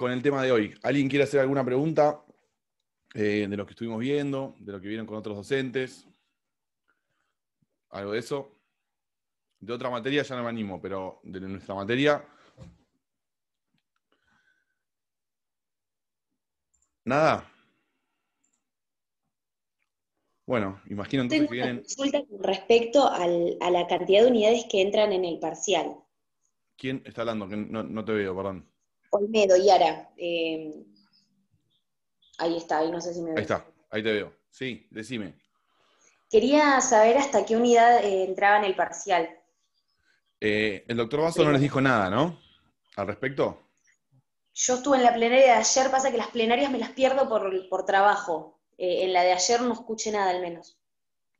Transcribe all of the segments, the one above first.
con el tema de hoy. ¿Alguien quiere hacer alguna pregunta de lo que estuvimos viendo, de lo que vieron con otros docentes? ¿Algo de eso? De otra materia ya no me animo, pero de nuestra materia... ¿Nada? Bueno, imagino entonces Tengo que una vienen... consulta con respecto a la cantidad de unidades que entran en el parcial. ¿Quién está hablando? Que no te veo, perdón. Olmedo, Yara. Ahí está, ahí no sé si me Ahí ves. está, ahí te veo. Sí, decime. Quería saber hasta qué unidad entraba en el parcial. El doctor Basso no les Primero. dijo nada, ¿no? Al respecto. Yo estuve en la plenaria de ayer, pasa que las plenarias me las pierdo por trabajo. En la de ayer no escuché nada al menos.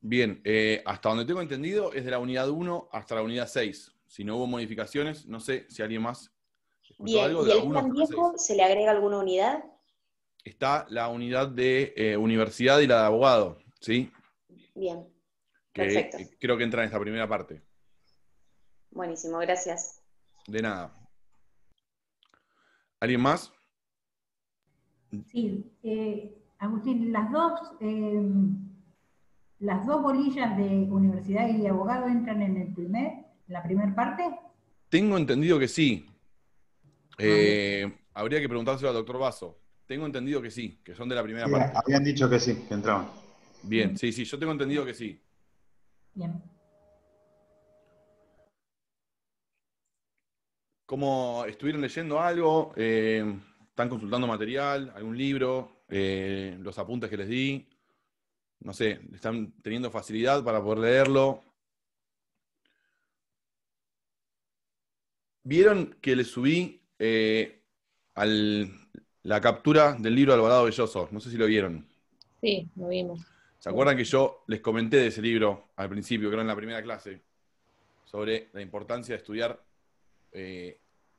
Bien, hasta donde tengo entendido es de la unidad 1 hasta la unidad 6. Si no hubo modificaciones, no sé si alguien más escuchó Bien, algo, de ¿y la el 1 plan hasta la viejo 6. se le agrega alguna unidad? Está la unidad de universidad y la de abogado, ¿sí? Bien, Que perfecto. creo que entra en esta primera parte. Buenísimo, gracias. De nada. ¿Alguien más? Sí, Agustín, las dos bolillas de universidad y de abogado entran en la primera parte. Tengo entendido que sí. Bien. Habría que preguntárselo al doctor Basso. Tengo entendido que sí, que son de la primera Sí, parte. habían dicho que sí, que entraban. Bien, sí, yo tengo entendido que sí. Bien. ¿Cómo estuvieron leyendo algo? ¿Están consultando material? ¿Algún libro? ¿Los apuntes que les di? No sé, ¿están teniendo facilidad para poder leerlo? ¿Vieron que les subí la captura del libro de Alvarado Belloso? No sé si lo vieron. Sí, lo vimos. ¿Se acuerdan que yo les comenté de ese libro al principio, creo en la primera clase, sobre la importancia de estudiar?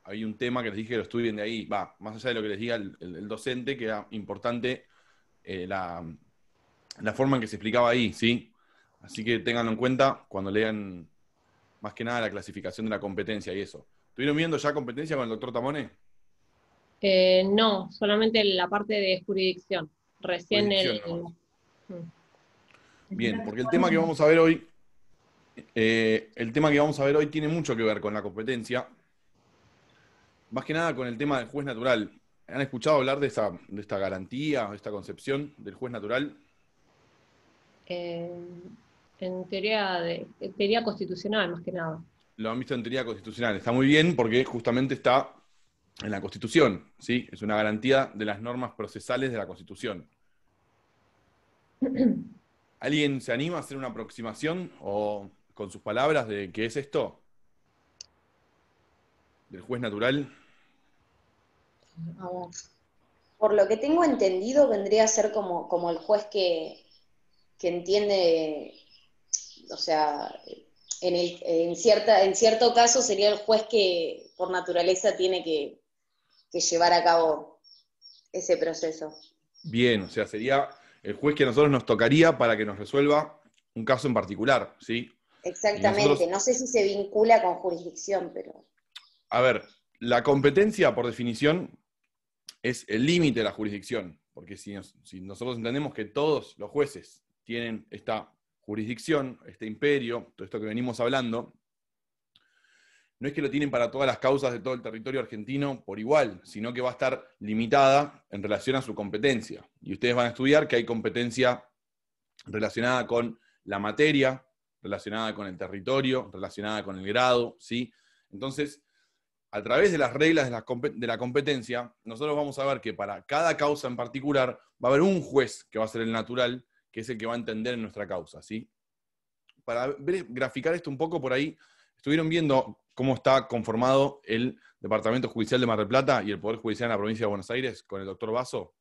Hay un tema que les dije que lo estudien de ahí, va, más allá de lo que les diga el docente, que era importante la forma en que se explicaba ahí, ¿sí? Así que ténganlo en cuenta cuando lean más que nada la clasificación de la competencia y eso. ¿Estuvieron viendo ya competencia con el doctor Tamone? No, solamente la parte de jurisdicción. Recién Jurisdicción nomás. Mm. Bien, porque el tema que vamos a ver hoy tiene mucho que ver con la competencia, más que nada con el tema del juez natural. ¿Han escuchado hablar de esta garantía, de esta concepción del juez natural? Eh, en teoría constitucional, más que nada. Lo han visto en teoría constitucional. Está muy bien porque justamente está en la Constitución, ¿sí? Es una garantía de las normas procesales de la Constitución. ¿Alguien se anima a hacer una aproximación o con sus palabras de qué es esto? ¿Del juez natural? A ver. Por lo que tengo entendido, vendría a ser como el juez que entiende, o sea, en cierto caso sería el juez que por naturaleza tiene que llevar a cabo ese proceso. Bien, o sea, sería el juez que a nosotros nos tocaría para que nos resuelva un caso en particular, ¿sí? Y Exactamente, nosotros, no sé si se vincula con jurisdicción, pero... a ver, la competencia, por definición, es el límite de la jurisdicción, porque si nosotros entendemos que todos los jueces tienen esta jurisdicción, este imperio, todo esto que venimos hablando, no es que lo tienen para todas las causas de todo el territorio argentino por igual, sino que va a estar limitada en relación a su competencia. Y ustedes van a estudiar que hay competencia relacionada con la materia, relacionada con el territorio, relacionada con el grado, ¿sí? Entonces, a través de las reglas de la competencia, nosotros vamos a ver que para cada causa en particular va a haber un juez que va a ser el natural, que es el que va a entender en nuestra causa, ¿sí? Para graficar esto un poco por ahí, estuvieron viendo cómo está conformado el Departamento Judicial de Mar del Plata y el Poder Judicial en la provincia de Buenos Aires con el doctor Basso.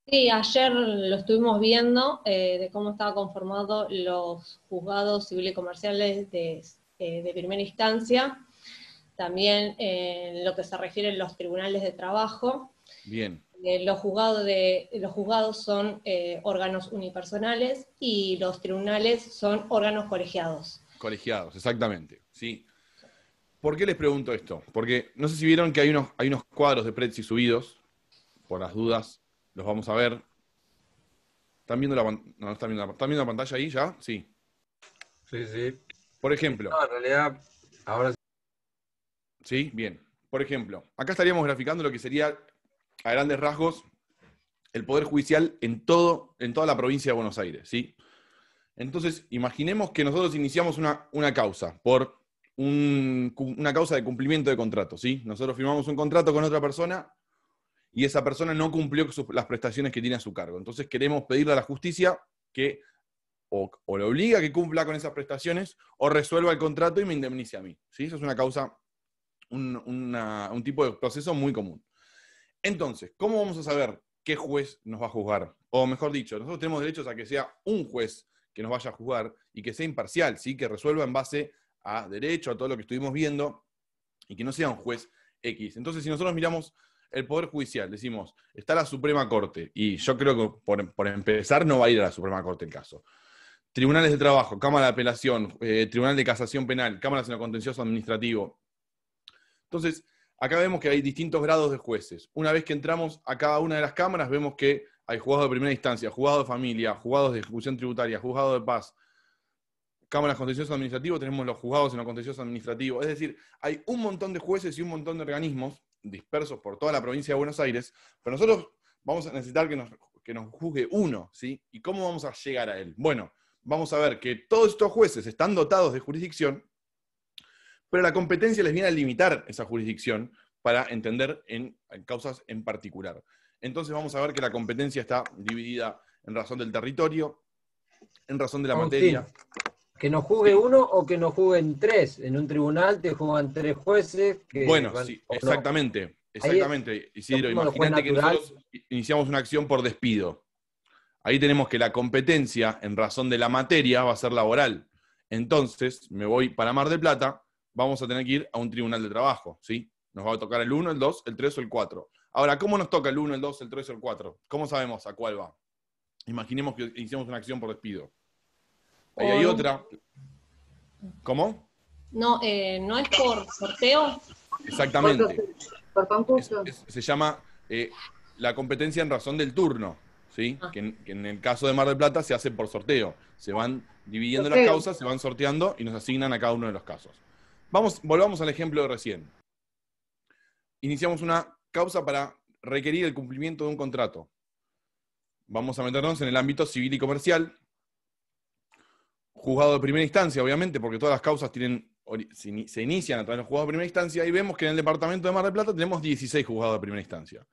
Sí, ayer lo estuvimos viendo de cómo estaba conformado los juzgados civiles y comerciales de primera instancia, también en lo que se refiere a los tribunales de trabajo. Bien. Los juzgados son órganos unipersonales y los tribunales son órganos colegiados. Colegiados, exactamente, ¿sí? ¿Por qué les pregunto esto? Porque no sé si vieron que hay unos cuadros de Prezi subidos, por las dudas, los vamos a ver. ¿Están viendo no están viendo la pantalla ahí ya? Sí. Sí, sí. Por ejemplo. No, en realidad, ahora sí. ¿Sí? Bien. Por ejemplo, acá estaríamos graficando lo que sería, a grandes rasgos, el Poder Judicial en toda la provincia de Buenos Aires, ¿sí? Entonces, imaginemos que nosotros iniciamos una causa por una causa de cumplimiento de contrato, ¿sí? Nosotros firmamos un contrato con otra persona y esa persona no cumplió las prestaciones que tiene a su cargo. Entonces queremos pedirle a la justicia que o le obliga a que cumpla con esas prestaciones o resuelva el contrato y me indemnice a mí, ¿sí? Eso es una causa, un tipo de proceso muy común. Entonces, ¿cómo vamos a saber qué juez nos va a juzgar? O mejor dicho, nosotros tenemos derechos a que sea un juez que nos vaya a juzgar y que sea imparcial, ¿sí? Que resuelva en base a derecho, a todo lo que estuvimos viendo, y que no sea un juez X. Entonces, si nosotros miramos el Poder Judicial, decimos, está la Suprema Corte, y yo creo que por empezar no va a ir a la Suprema Corte el caso. Tribunales de Trabajo, Cámara de Apelación, Tribunal de Casación Penal, Cámaras en lo Contencioso Administrativo. Entonces, acá vemos que hay distintos grados de jueces. Una vez que entramos a cada una de las cámaras, vemos que hay juzgados de primera instancia, juzgados de familia, juzgados de ejecución tributaria, juzgados de paz, cámaras contencioso administrativo, tenemos los juzgados en lo contencioso administrativo. Es decir, hay un montón de jueces y un montón de organismos dispersos por toda la provincia de Buenos Aires, pero nosotros vamos a necesitar que nos juzgue uno, ¿sí? ¿Y cómo vamos a llegar a él? Bueno, vamos a ver que todos estos jueces están dotados de jurisdicción, pero la competencia les viene a limitar esa jurisdicción para entender en causas en particular. Entonces vamos a ver que la competencia está dividida en razón del territorio, en razón de la materia. Que nos juzgue uno o que nos juzguen tres. En un tribunal te juzgan tres jueces. Bueno, sí, exactamente. No. Exactamente, Isidro. Imagínate que nosotros iniciamos una acción por despido. Ahí tenemos que la competencia en razón de la materia va a ser laboral. Entonces, me voy para Mar del Plata, vamos a tener que ir a un tribunal de trabajo, ¿sí? Nos va a tocar el 1, el 2, el 3 o el 4. Ahora, ¿cómo nos toca el 1, el 2, el 3 o el 4? ¿Cómo sabemos a cuál va? Imaginemos que iniciamos una acción por despido. Ahí hay otra. ¿Cómo? No, ¿no es por sorteo? Exactamente. Por concurso. Se llama la competencia en razón del turno, ¿sí? Que en el caso de Mar del Plata se hace por sorteo. Se van dividiendo las causas, se van sorteando y nos asignan a cada uno de los casos. Volvamos al ejemplo de recién. Iniciamos una causa para requerir el cumplimiento de un contrato. Vamos a meternos en el ámbito civil y comercial. Juzgado de primera instancia, obviamente, porque todas las causas se inician a través de los juzgados de primera instancia, y vemos que en el departamento de Mar del Plata tenemos 16 juzgados de primera instancia.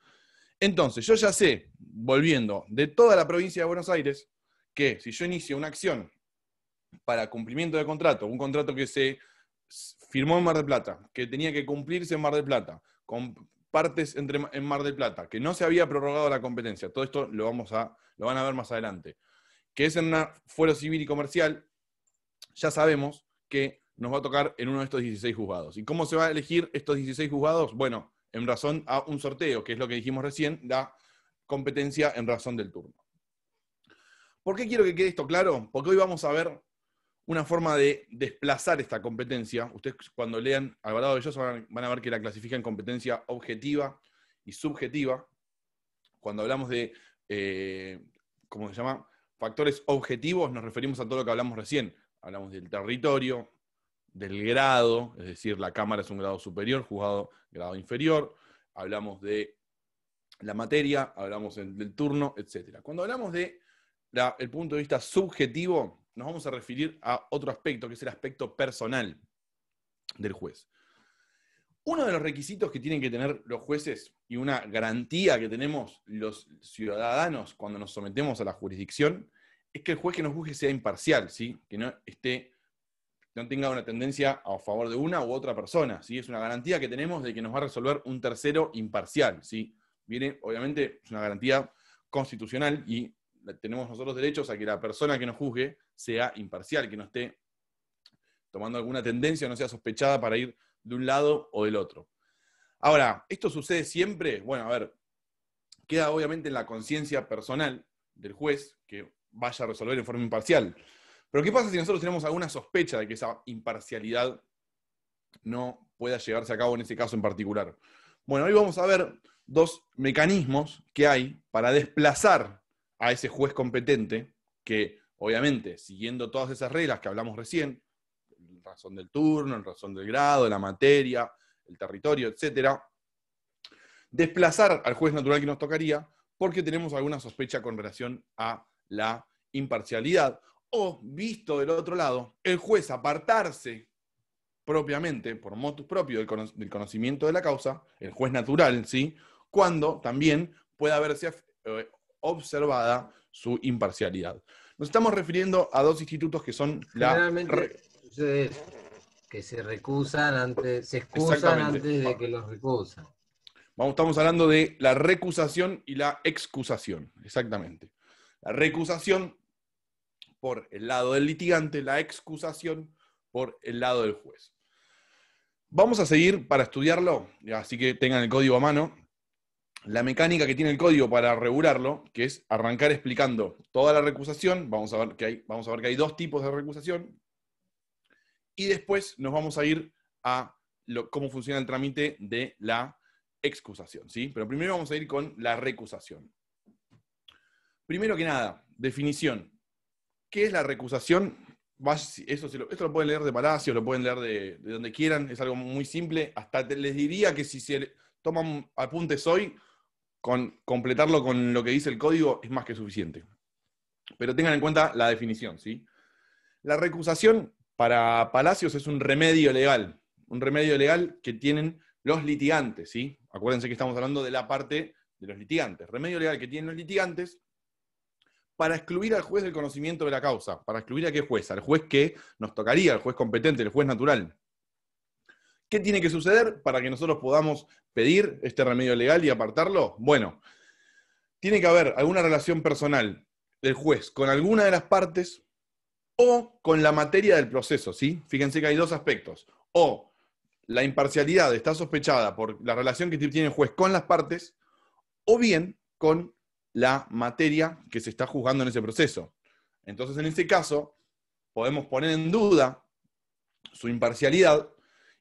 Entonces, yo ya sé, volviendo de toda la provincia de Buenos Aires, que si yo inicio una acción para cumplimiento de contrato, un contrato que se firmó en Mar del Plata, que tenía que cumplirse en Mar del Plata, con partes en Mar del Plata, que no se había prorrogado la competencia, todo esto lo van a ver más adelante, que es en un fuero civil y comercial, ya sabemos que nos va a tocar en uno de estos 16 juzgados. ¿Y cómo se va a elegir estos 16 juzgados? Bueno, en razón a un sorteo, que es lo que dijimos recién, la competencia en razón del turno. ¿Por qué quiero que quede esto claro? Porque hoy vamos a ver una forma de desplazar esta competencia. Ustedes cuando lean Alvarado Belloso van a ver que la clasifica en competencia objetiva y subjetiva. Cuando hablamos de, ¿cómo se llama? Factores objetivos, nos referimos a todo lo que hablamos recién. Hablamos del territorio, del grado, es decir, la Cámara es un grado superior, juzgado grado inferior. Hablamos de la materia, hablamos del turno, etc. Cuando hablamos de el punto de vista subjetivo, nos vamos a referir a otro aspecto, que es el aspecto personal del juez. Uno de los requisitos que tienen que tener los jueces y una garantía que tenemos los ciudadanos cuando nos sometemos a la jurisdicción es que el juez que nos juzgue sea imparcial, ¿sí? Que no tenga una tendencia a favor de una u otra persona, ¿sí? Es una garantía que tenemos de que nos va a resolver un tercero imparcial, ¿sí? Viene, obviamente, es una garantía constitucional y tenemos nosotros derechos a que la persona que nos juzgue sea imparcial, que no esté tomando alguna tendencia, no sea sospechada para ir de un lado o del otro. Ahora, ¿esto sucede siempre? Bueno, a ver, queda obviamente en la conciencia personal del juez que vaya a resolver en forma imparcial. Pero ¿qué pasa si nosotros tenemos alguna sospecha de que esa imparcialidad no pueda llevarse a cabo en ese caso en particular. Bueno, hoy vamos a ver dos mecanismos que hay para desplazar a ese juez competente, que obviamente, siguiendo todas esas reglas que hablamos recién, en razón del turno, en razón del grado, de la materia, el territorio, etc., desplazar al juez natural que nos tocaría porque tenemos alguna sospecha con relación a la imparcialidad, o, visto del otro lado, el juez apartarse propiamente, por motus propio del conocimiento de la causa, el juez natural, ¿sí?, cuando también pueda verse observada su imparcialidad. Nos estamos refiriendo a dos institutos que son generalmente sucede eso, que se excusan antes de que los recusan. Estamos hablando de la recusación y la excusación, exactamente. La recusación por el lado del litigante, la excusación por el lado del juez. Vamos a seguir para estudiarlo, así que tengan el código a mano. La mecánica que tiene el código para regularlo, que es arrancar explicando toda la recusación. Vamos a ver que hay dos tipos de recusación. Y después nos vamos a ir a cómo funciona el trámite de la excusación, ¿sí? Pero primero vamos a ir con la recusación. Primero que nada, definición. ¿Qué es la recusación? Esto lo pueden leer de Palacio, lo pueden leer de donde quieran, es algo muy simple. Hasta les diría que si se toman apuntes hoy, con completarlo con lo que dice el código es más que suficiente. Pero tengan en cuenta la definición, ¿sí? La recusación para Palacios es un remedio legal que tienen los litigantes, ¿sí? Acuérdense que estamos hablando de la parte de los litigantes. Remedio legal que tienen los litigantes para excluir al juez del conocimiento de la causa. ¿Para excluir a qué juez? Al juez que nos tocaría, al juez competente, el juez natural. ¿Qué tiene que suceder para que nosotros podamos pedir este remedio legal y apartarlo? Bueno, tiene que haber alguna relación personal del juez con alguna de las partes o con la materia del proceso, ¿sí? Fíjense que hay dos aspectos. O la imparcialidad está sospechada por la relación que tiene el juez con las partes, o bien con la materia que se está juzgando en ese proceso. Entonces, en ese caso, podemos poner en duda su imparcialidad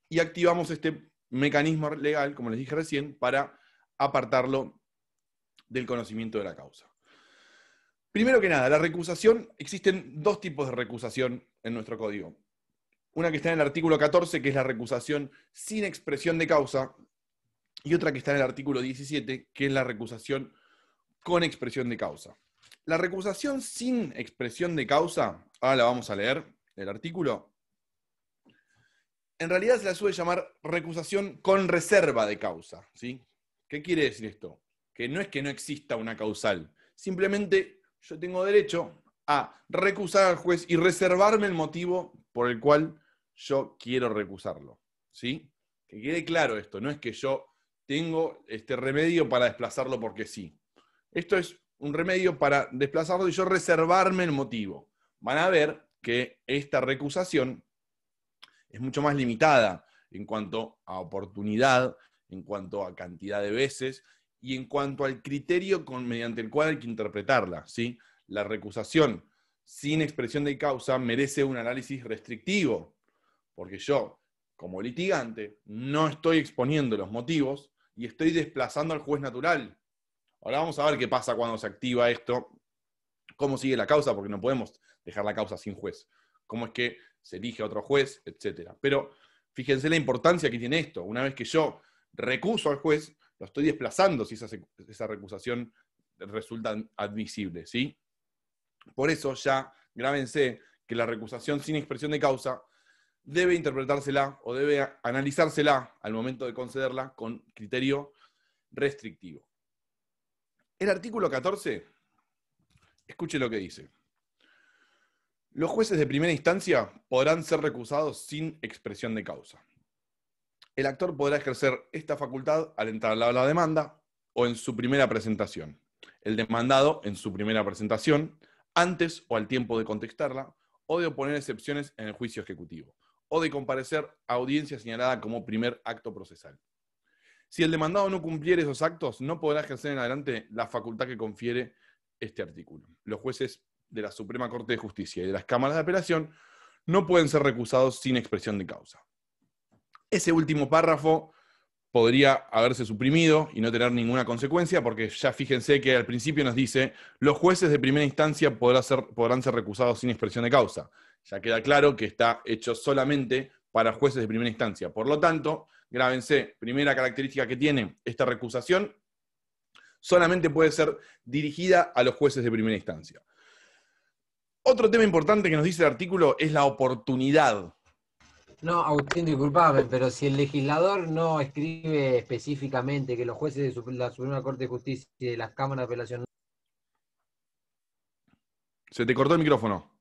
y activamos este mecanismo legal, como les dije recién, para apartarlo del conocimiento de la causa. Primero que nada, la recusación, existen dos tipos de recusación en nuestro código. Una que está en el artículo 14, que es la recusación sin expresión de causa, y otra que está en el artículo 17, que es la recusación con expresión de causa. La recusación sin expresión de causa, ahora la vamos a leer, el artículo, en realidad se la suele llamar recusación con reserva de causa, ¿sí? ¿Qué quiere decir esto? Que no es que no exista una causal, simplemente yo tengo derecho a recusar al juez y reservarme el motivo por el cual yo quiero recusarlo, ¿sí? Que quede claro esto, no es que yo tengo este remedio para desplazarlo porque sí. Esto es un remedio para desplazarlo y yo reservarme el motivo. Van a ver que esta recusación es mucho más limitada en cuanto a oportunidad, en cuanto a cantidad de veces y en cuanto al criterio mediante el cual hay que interpretarla, ¿sí? La recusación sin expresión de causa merece un análisis restrictivo, porque yo, como litigante, no estoy exponiendo los motivos y estoy desplazando al juez natural. Ahora vamos a ver qué pasa cuando se activa esto, cómo sigue la causa, porque no podemos dejar la causa sin juez. Cómo es que se elige a otro juez, etc. Pero fíjense la importancia que tiene esto. Una vez que yo recuso al juez, lo estoy desplazando si esa recusación resulta admisible, ¿sí? Por eso ya grábense que la recusación sin expresión de causa debe interpretársela o debe analizársela al momento de concederla con criterio restrictivo. El artículo 14, escuche lo que dice. Los jueces de primera instancia podrán ser recusados sin expresión de causa. El actor podrá ejercer esta facultad al entrar a la demanda o en su primera presentación. El demandado en su primera presentación, antes o al tiempo de contestarla, o de oponer excepciones en el juicio ejecutivo, o de comparecer a audiencia señalada como primer acto procesal. Si el demandado no cumpliere esos actos, no podrá ejercer en adelante la facultad que confiere este artículo. Los jueces de la Suprema Corte de Justicia y de las cámaras de apelación no pueden ser recusados sin expresión de causa. Ese último párrafo podría haberse suprimido y no tener ninguna consecuencia, porque ya fíjense que al principio nos dice, los jueces de primera instancia podrán ser recusados sin expresión de causa. Ya queda claro que está hecho solamente para jueces de primera instancia. Por lo tanto, grábense, primera característica que tiene esta recusación, solamente puede ser dirigida a los jueces de primera instancia. Otro tema importante que nos dice el artículo es la oportunidad. No, Agustín, disculpame, pero si el legislador no escribe específicamente que los jueces de la Suprema Corte de Justicia y de las cámaras de apelación... Se te cortó el micrófono.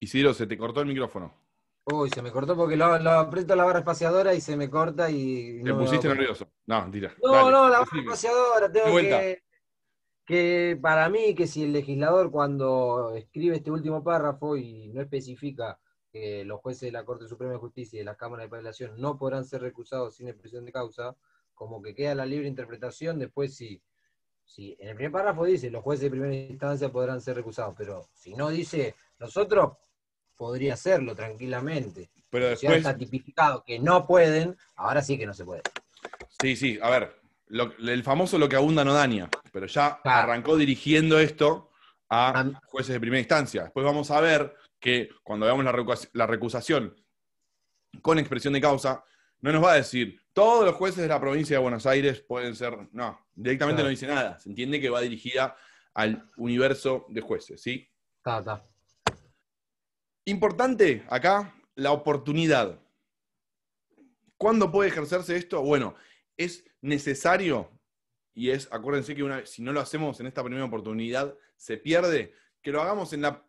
Isidro, se te cortó el micrófono. Uy, se me cortó porque lo aprieto la barra espaciadora y se me corta y... Te pusiste nervioso. No, mentira. No, Dale, no, la barra decime. espaciadora, tengo Vuelta. que para mí, que si el legislador cuando escribe este último párrafo y no especifica que los jueces de la Corte Suprema de Justicia y de las cámaras de apelación no podrán ser recusados sin expresión de causa, como que queda la libre interpretación. Después si en el primer párrafo dice los jueces de primera instancia podrán ser recusados, pero si no dice nosotros, podría hacerlo tranquilamente. Pero Si ya después... está tipificado que no pueden, ahora sí que no se puede. Sí, a ver, el famoso lo que abunda no daña, pero ya Claro. arrancó dirigiendo esto a jueces de primera instancia. Después vamos a ver que cuando veamos la recusación con expresión de causa, no nos va a decir, todos los jueces de la provincia de Buenos Aires pueden ser... No, directamente Claro. no dice nada. Se entiende que va dirigida al universo de jueces, ¿sí? Está. Importante acá, la oportunidad. ¿Cuándo puede ejercerse esto? Bueno, es necesario, y acuérdense que si no lo hacemos en esta primera oportunidad, se pierde, que lo hagamos en la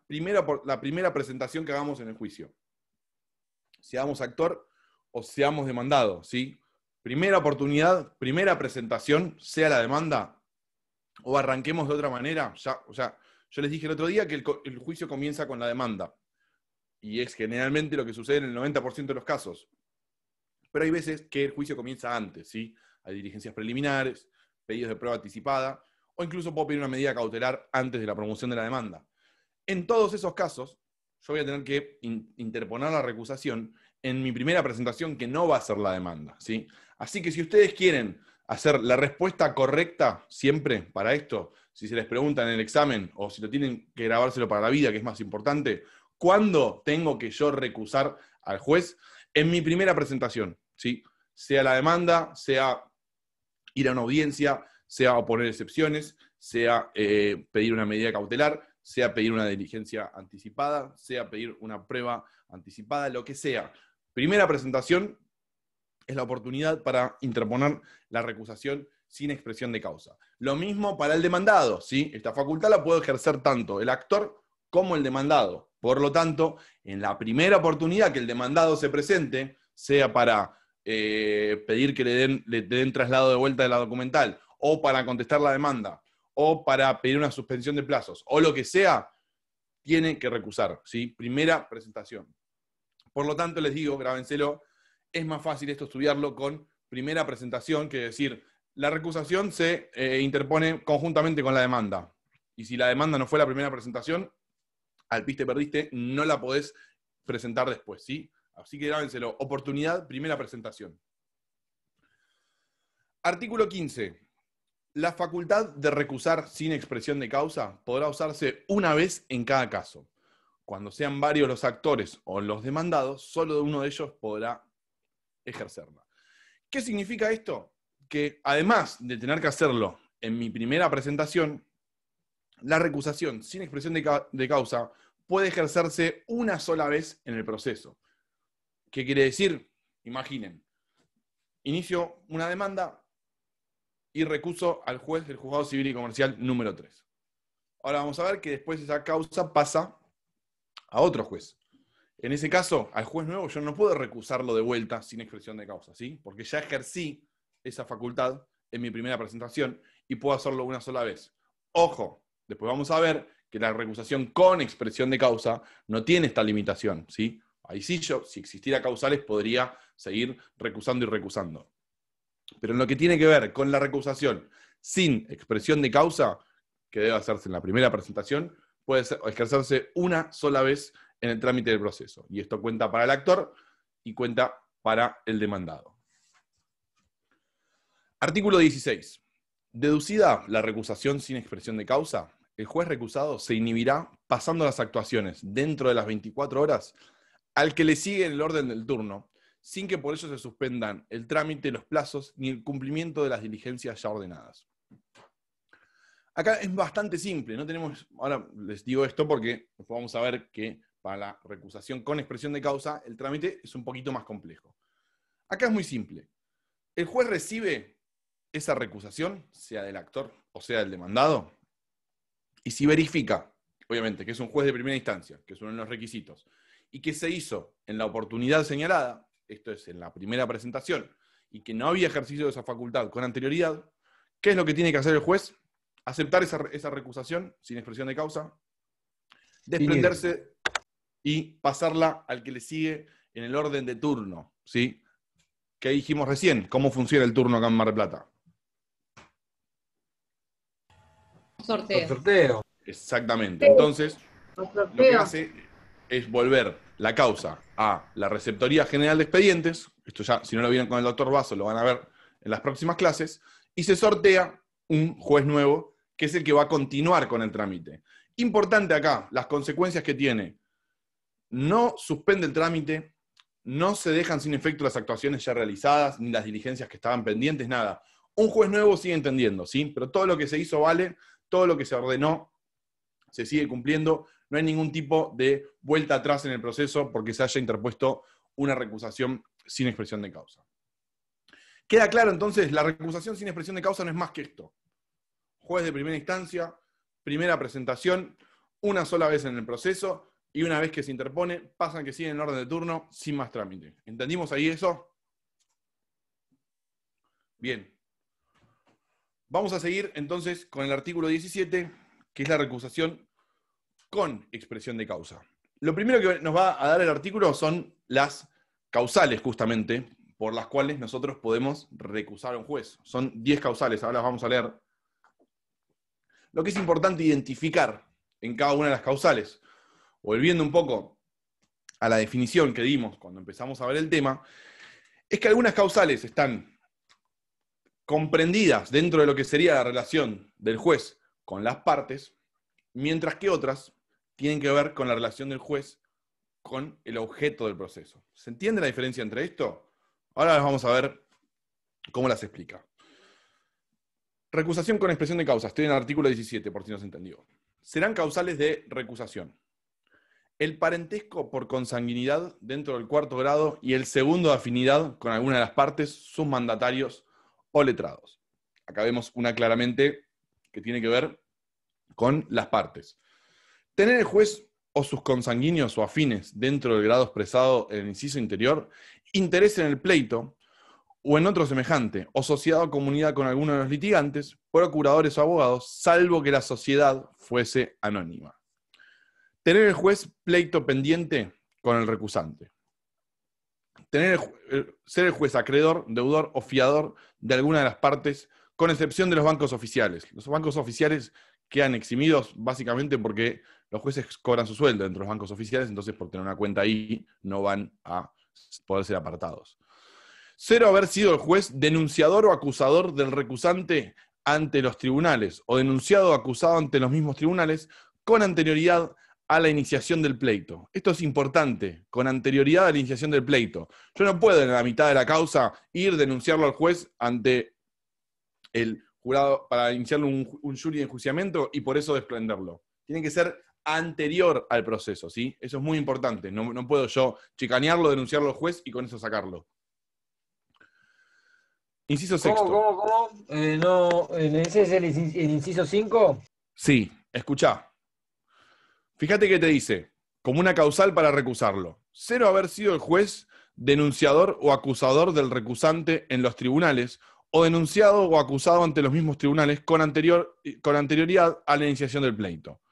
primera presentación que hagamos en el juicio. Seamos actor o seamos demandado, ¿sí? Primera oportunidad, primera presentación, sea la demanda, o arranquemos de otra manera. Yo les dije el otro día que el juicio comienza con la demanda, y es generalmente lo que sucede en el 90% de los casos. Pero hay veces que el juicio comienza antes, ¿sí? Hay diligencias preliminares, pedidos de prueba anticipada, o incluso puedo pedir una medida cautelar antes de la promoción de la demanda. En todos esos casos, yo voy a tener que interponer la recusación en mi primera presentación, que no va a ser la demanda, ¿sí? Así que si ustedes quieren hacer la respuesta correcta siempre para esto, si se les pregunta en el examen, o si lo tienen que grabárselo para la vida, que es más importante, ¿cuándo tengo que yo recusar al juez? En mi primera presentación, ¿sí? Sea la demanda, sea ir a una audiencia, sea oponer excepciones, sea pedir una medida cautelar, sea pedir una diligencia anticipada, sea pedir una prueba anticipada, lo que sea. Primera presentación es la oportunidad para interponer la recusación sin expresión de causa. Lo mismo para el demandado, ¿sí? Esta facultad la puede ejercer tanto el actor como el demandado. Por lo tanto, en la primera oportunidad que el demandado se presente, sea para pedir que le den traslado de vuelta de la documental, o para contestar la demanda, o para pedir una suspensión de plazos, o lo que sea, tiene que recusar, ¿sí? Primera presentación. Por lo tanto, les digo, grábenselo, es más fácil esto estudiarlo con primera presentación, que decir, la recusación se interpone conjuntamente con la demanda. Y si la demanda no fue la primera presentación, al piste perdiste, no la podés presentar después, ¿sí? Así que grábenselo, oportunidad, primera presentación. Artículo 15. La facultad de recusar sin expresión de causa podrá usarse una vez en cada caso. Cuando sean varios los actores o los demandados, solo uno de ellos podrá ejercerla. ¿Qué significa esto? Que además de tener que hacerlo en mi primera presentación, la recusación sin expresión de causa puede ejercerse una sola vez en el proceso. ¿Qué quiere decir? Imaginen, inicio una demanda y recuso al juez del Juzgado Civil y Comercial número 3. Ahora vamos a ver que después esa causa pasa a otro juez. En ese caso, al juez nuevo yo no puedo recusarlo de vuelta sin expresión de causa, ¿sí? Porque ya ejercí esa facultad en mi primera presentación y puedo hacerlo una sola vez. Ojo, después vamos a ver que la recusación con expresión de causa no tiene esta limitación, ¿sí? Ahí sí yo, si existiera causales, podría seguir recusando y recusando. Pero en lo que tiene que ver con la recusación sin expresión de causa, que debe hacerse en la primera presentación, puede ejercerse una sola vez en el trámite del proceso. Y esto cuenta para el actor y cuenta para el demandado. Artículo 16. Deducida la recusación sin expresión de causa, el juez recusado se inhibirá pasando las actuaciones dentro de las 24 horas al que le sigue en el orden del turno, sin que por ello se suspendan el trámite, los plazos, ni el cumplimiento de las diligencias ya ordenadas. Acá es bastante simple, no tenemos, ahora les digo esto porque después vamos a ver que para la recusación con expresión de causa, el trámite es un poquito más complejo. Acá es muy simple. El juez recibe esa recusación, sea del actor o sea del demandado, y si verifica, obviamente, que es un juez de primera instancia, que es uno de los requisitos, y que se hizo en la oportunidad señalada, esto es en la primera presentación, y que no había ejercicio de esa facultad con anterioridad, ¿qué es lo que tiene que hacer el juez? Aceptar esa recusación sin expresión de causa, desprenderse y pasarla al que le sigue en el orden de turno, ¿sí? ¿Qué dijimos recién? ¿Cómo funciona el turno acá en Mar del Plata? Sorteo. Sorteo. Exactamente. Entonces, lo que hace es volver la causa a la Receptoría General de Expedientes, esto ya, si no lo vieron con el doctor Basso, lo van a ver en las próximas clases, y se sortea un juez nuevo, que es el que va a continuar con el trámite. Importante acá, las consecuencias que tiene. No suspende el trámite, no se dejan sin efecto las actuaciones ya realizadas, ni las diligencias que estaban pendientes, nada. Un juez nuevo sigue entendiendo, ¿sí? Pero todo lo que se hizo vale, todo lo que se ordenó se sigue cumpliendo, no hay ningún tipo de vuelta atrás en el proceso porque se haya interpuesto una recusación sin expresión de causa. Queda claro entonces, la recusación sin expresión de causa no es más que esto. Juez de primera instancia, primera presentación, una sola vez en el proceso, y una vez que se interpone, pasan que sigue en el orden de turno sin más trámite. ¿Entendimos ahí eso? Bien. Vamos a seguir entonces con el artículo 17, que es la recusación con expresión de causa. Lo primero que nos va a dar el artículo son las causales, justamente, por las cuales nosotros podemos recusar a un juez. Son 10 causales, ahora las vamos a leer. Lo que es importante identificar en cada una de las causales, volviendo un poco a la definición que dimos cuando empezamos a ver el tema, es que algunas causales están comprendidas dentro de lo que sería la relación del juez con las partes, mientras que otras tienen que ver con la relación del juez con el objeto del proceso. ¿Se entiende la diferencia entre esto? Ahora vamos a ver cómo las explica. Recusación con expresión de causa. Estoy en el artículo 17, por si no se entendió. Serán causales de recusación: el parentesco por consanguinidad dentro del cuarto grado y el segundo de afinidad con alguna de las partes, sus mandatarios o letrados. Acá vemos una claramente que tiene que ver con las partes. Tener el juez o sus consanguíneos o afines dentro del grado expresado en el inciso interior, interés en el pleito o en otro semejante, o sociedad o comunidad con alguno de los litigantes, procuradores o abogados, salvo que la sociedad fuese anónima. Tener el juez pleito pendiente con el recusante. Ser el juez acreedor, deudor o fiador de alguna de las partes, con excepción de los bancos oficiales. Los bancos oficiales quedan eximidos básicamente porque los jueces cobran su sueldo entre los bancos oficiales, entonces por tener una cuenta ahí no van a poder ser apartados. 0, haber sido el juez denunciador o acusador del recusante ante los tribunales, o denunciado o acusado ante los mismos tribunales con anterioridad a la iniciación del pleito. Esto es importante, con anterioridad a la iniciación del pleito. Yo no puedo en la mitad de la causa ir denunciarlo al juez ante el jurado para iniciarle un jury de enjuiciamiento y por eso desprenderlo. Tiene que ser anterior al proceso, ¿sí? Eso es muy importante. No puedo yo chicanearlo, denunciarlo al juez y con eso sacarlo. Inciso sexto. ¿Cómo? ¿Ese es el inciso 5? Sí, escuchá. Fíjate que te dice, como una causal para recusarlo: 0, haber sido el juez denunciador o acusador del recusante en los tribunales, o denunciado o acusado ante los mismos tribunales con anterioridad a la iniciación del pleito.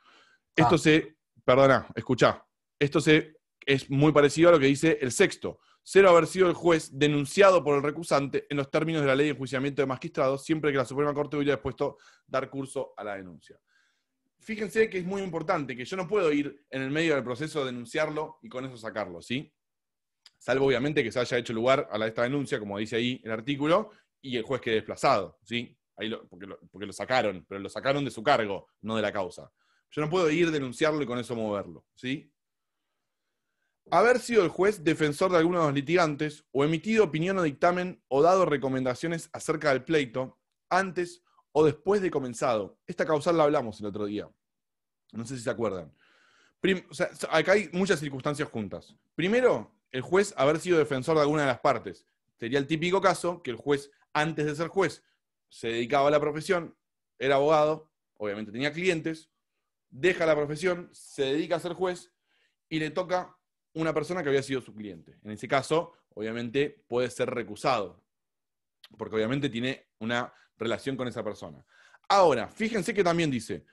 Esto escuchá, es muy parecido a lo que dice el sexto: 0, haber sido el juez denunciado por el recusante en los términos de la ley de enjuiciamiento de magistrados, siempre que la Suprema Corte hubiera dispuesto dar curso a la denuncia. fíjense que es muy importante, que yo no puedo ir en el medio del proceso a denunciarlo y con eso sacarlo, ¿sí? Salvo obviamente que se haya hecho lugar a esta denuncia, como dice ahí el artículo, y el juez quede desplazado, ¿sí? Ahí porque lo sacaron, pero lo sacaron de su cargo, no de la causa. Yo no puedo ir, denunciarlo y con eso moverlo, ¿sí? Haber sido el juez defensor de alguno de los litigantes, o emitido opinión o dictamen, o dado recomendaciones acerca del pleito, antes o después de comenzado. Esta causal la hablamos el otro día. No sé si se acuerdan. O sea, acá hay muchas circunstancias juntas. Primero, el juez haber sido defensor de alguna de las partes. Sería el típico caso que el juez, antes de ser juez, se dedicaba a la profesión, era abogado, obviamente tenía clientes, deja la profesión, se dedica a ser juez y le toca una persona que había sido su cliente. En ese caso, obviamente, puede ser recusado, porque obviamente tiene una relación con esa persona. Ahora, fíjense que también dice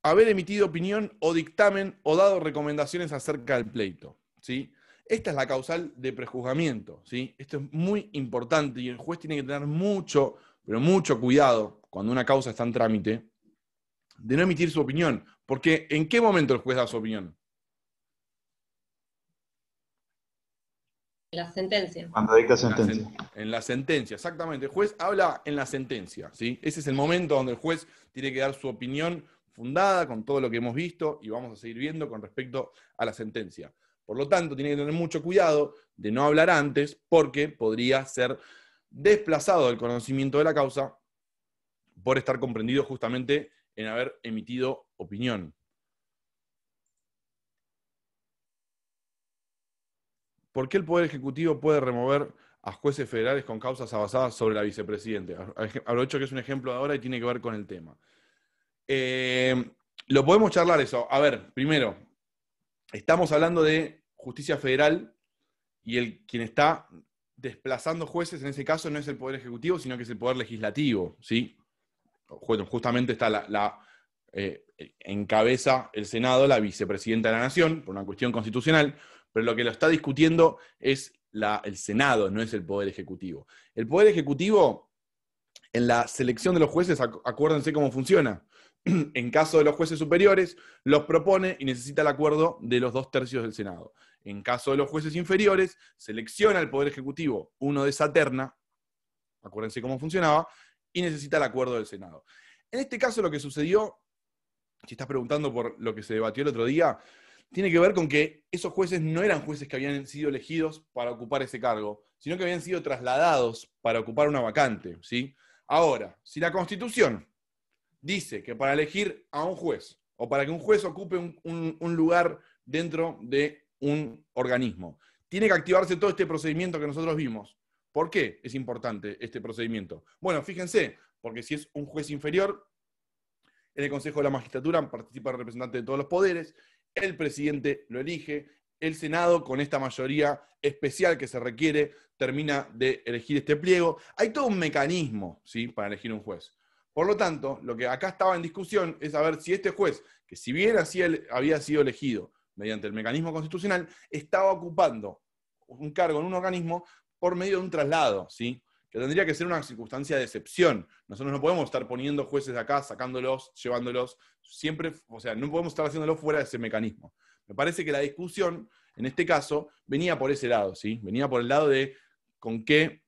haber emitido opinión o dictamen o dado recomendaciones acerca del pleito, ¿sí? Esta es la causal de prejuzgamiento, ¿sí? Esto es muy importante y el juez tiene que tener mucho, pero mucho cuidado cuando una causa está en trámite de no emitir su opinión, porque ¿en qué momento el juez da su opinión? La sentencia. Cuando dicta sentencia. En la sentencia, exactamente. El juez habla en la sentencia, ¿sí? Ese es el momento donde el juez tiene que dar su opinión fundada con todo lo que hemos visto y vamos a seguir viendo con respecto a la sentencia. Por lo tanto, tiene que tener mucho cuidado de no hablar antes porque podría ser desplazado del conocimiento de la causa por estar comprendido justamente en haber emitido opinión. ¿Por qué el Poder Ejecutivo puede remover a jueces federales con causas avanzadas sobre la vicepresidenta? Aprovecho que es un ejemplo de ahora y tiene que ver con el tema. Lo podemos charlar eso. A ver, primero, estamos hablando de justicia federal y quien está desplazando jueces en ese caso no es el Poder Ejecutivo, sino que es el Poder Legislativo, ¿sí? Justamente está encabeza el Senado, la vicepresidenta de la Nación, por una cuestión constitucional, pero lo que lo está discutiendo es el Senado, no es el Poder Ejecutivo. El Poder Ejecutivo, en la selección de los jueces, acuérdense cómo funciona. En caso de los jueces superiores, los propone y necesita el acuerdo de los 2/3 del Senado. En caso de los jueces inferiores, selecciona el Poder Ejecutivo uno de esa terna, acuérdense cómo funcionaba, y necesita el acuerdo del Senado. En este caso lo que sucedió, si estás preguntando por lo que se debatió el otro día, tiene que ver con que esos jueces no eran jueces que habían sido elegidos para ocupar ese cargo, sino que habían sido trasladados para ocupar una vacante, ¿sí? Ahora, si la Constitución dice que para elegir a un juez, o para que un juez ocupe un lugar dentro de un organismo, tiene que activarse todo este procedimiento que nosotros vimos. ¿Por qué es importante este procedimiento? Bueno, fíjense, porque si es un juez inferior, en el Consejo de la Magistratura participa el representante de todos los poderes, el presidente lo elige, el Senado, con esta mayoría especial que se requiere, termina de elegir este pliego. Hay todo un mecanismo, ¿sí?, para elegir un juez. Por lo tanto, lo que acá estaba en discusión es saber si este juez, que si bien había sido elegido mediante el mecanismo constitucional, estaba ocupando un cargo en un organismo por medio de un traslado, ¿sí?, que tendría que ser una circunstancia de excepción. Nosotros no podemos estar poniendo jueces de acá, sacándolos, llevándolos, siempre, o sea, no podemos estar haciéndolo fuera de ese mecanismo. Me parece que la discusión, en este caso, venía por ese lado, ¿sí? Venía por el lado de con qué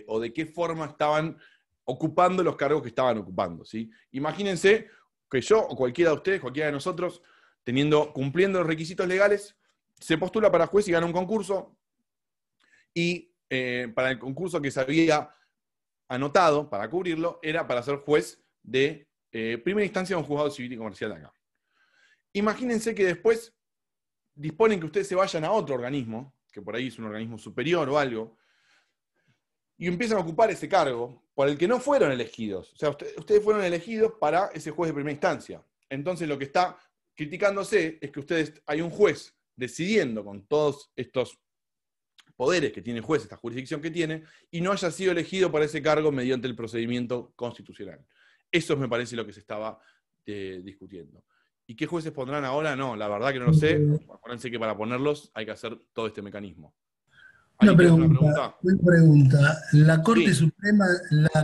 o de qué forma estaban ocupando los cargos que estaban ocupando, ¿sí? Imagínense que yo, o cualquiera de ustedes, cualquiera de nosotros, cumpliendo los requisitos legales, se postula para juez y gana un concurso, y para el concurso que se había anotado para cubrirlo, era para ser juez de primera instancia de un juzgado civil y comercial de acá. Imagínense que después disponen que ustedes se vayan a otro organismo, que por ahí es un organismo superior o algo, y empiezan a ocupar ese cargo por el que no fueron elegidos. O sea, ustedes fueron elegidos para ese juez de primera instancia. Entonces lo que está criticándose es que hay un juez decidiendo con todos estos poderes que tiene el juez, esta jurisdicción que tiene, y no haya sido elegido para ese cargo mediante el procedimiento constitucional. Eso me parece lo que se estaba discutiendo. ¿Y qué jueces pondrán ahora? No, la verdad que no lo sé. Acuérdense que para ponerlos hay que hacer todo este mecanismo. ¿Alguien quiere hacer una pregunta? Una pregunta. Sí, La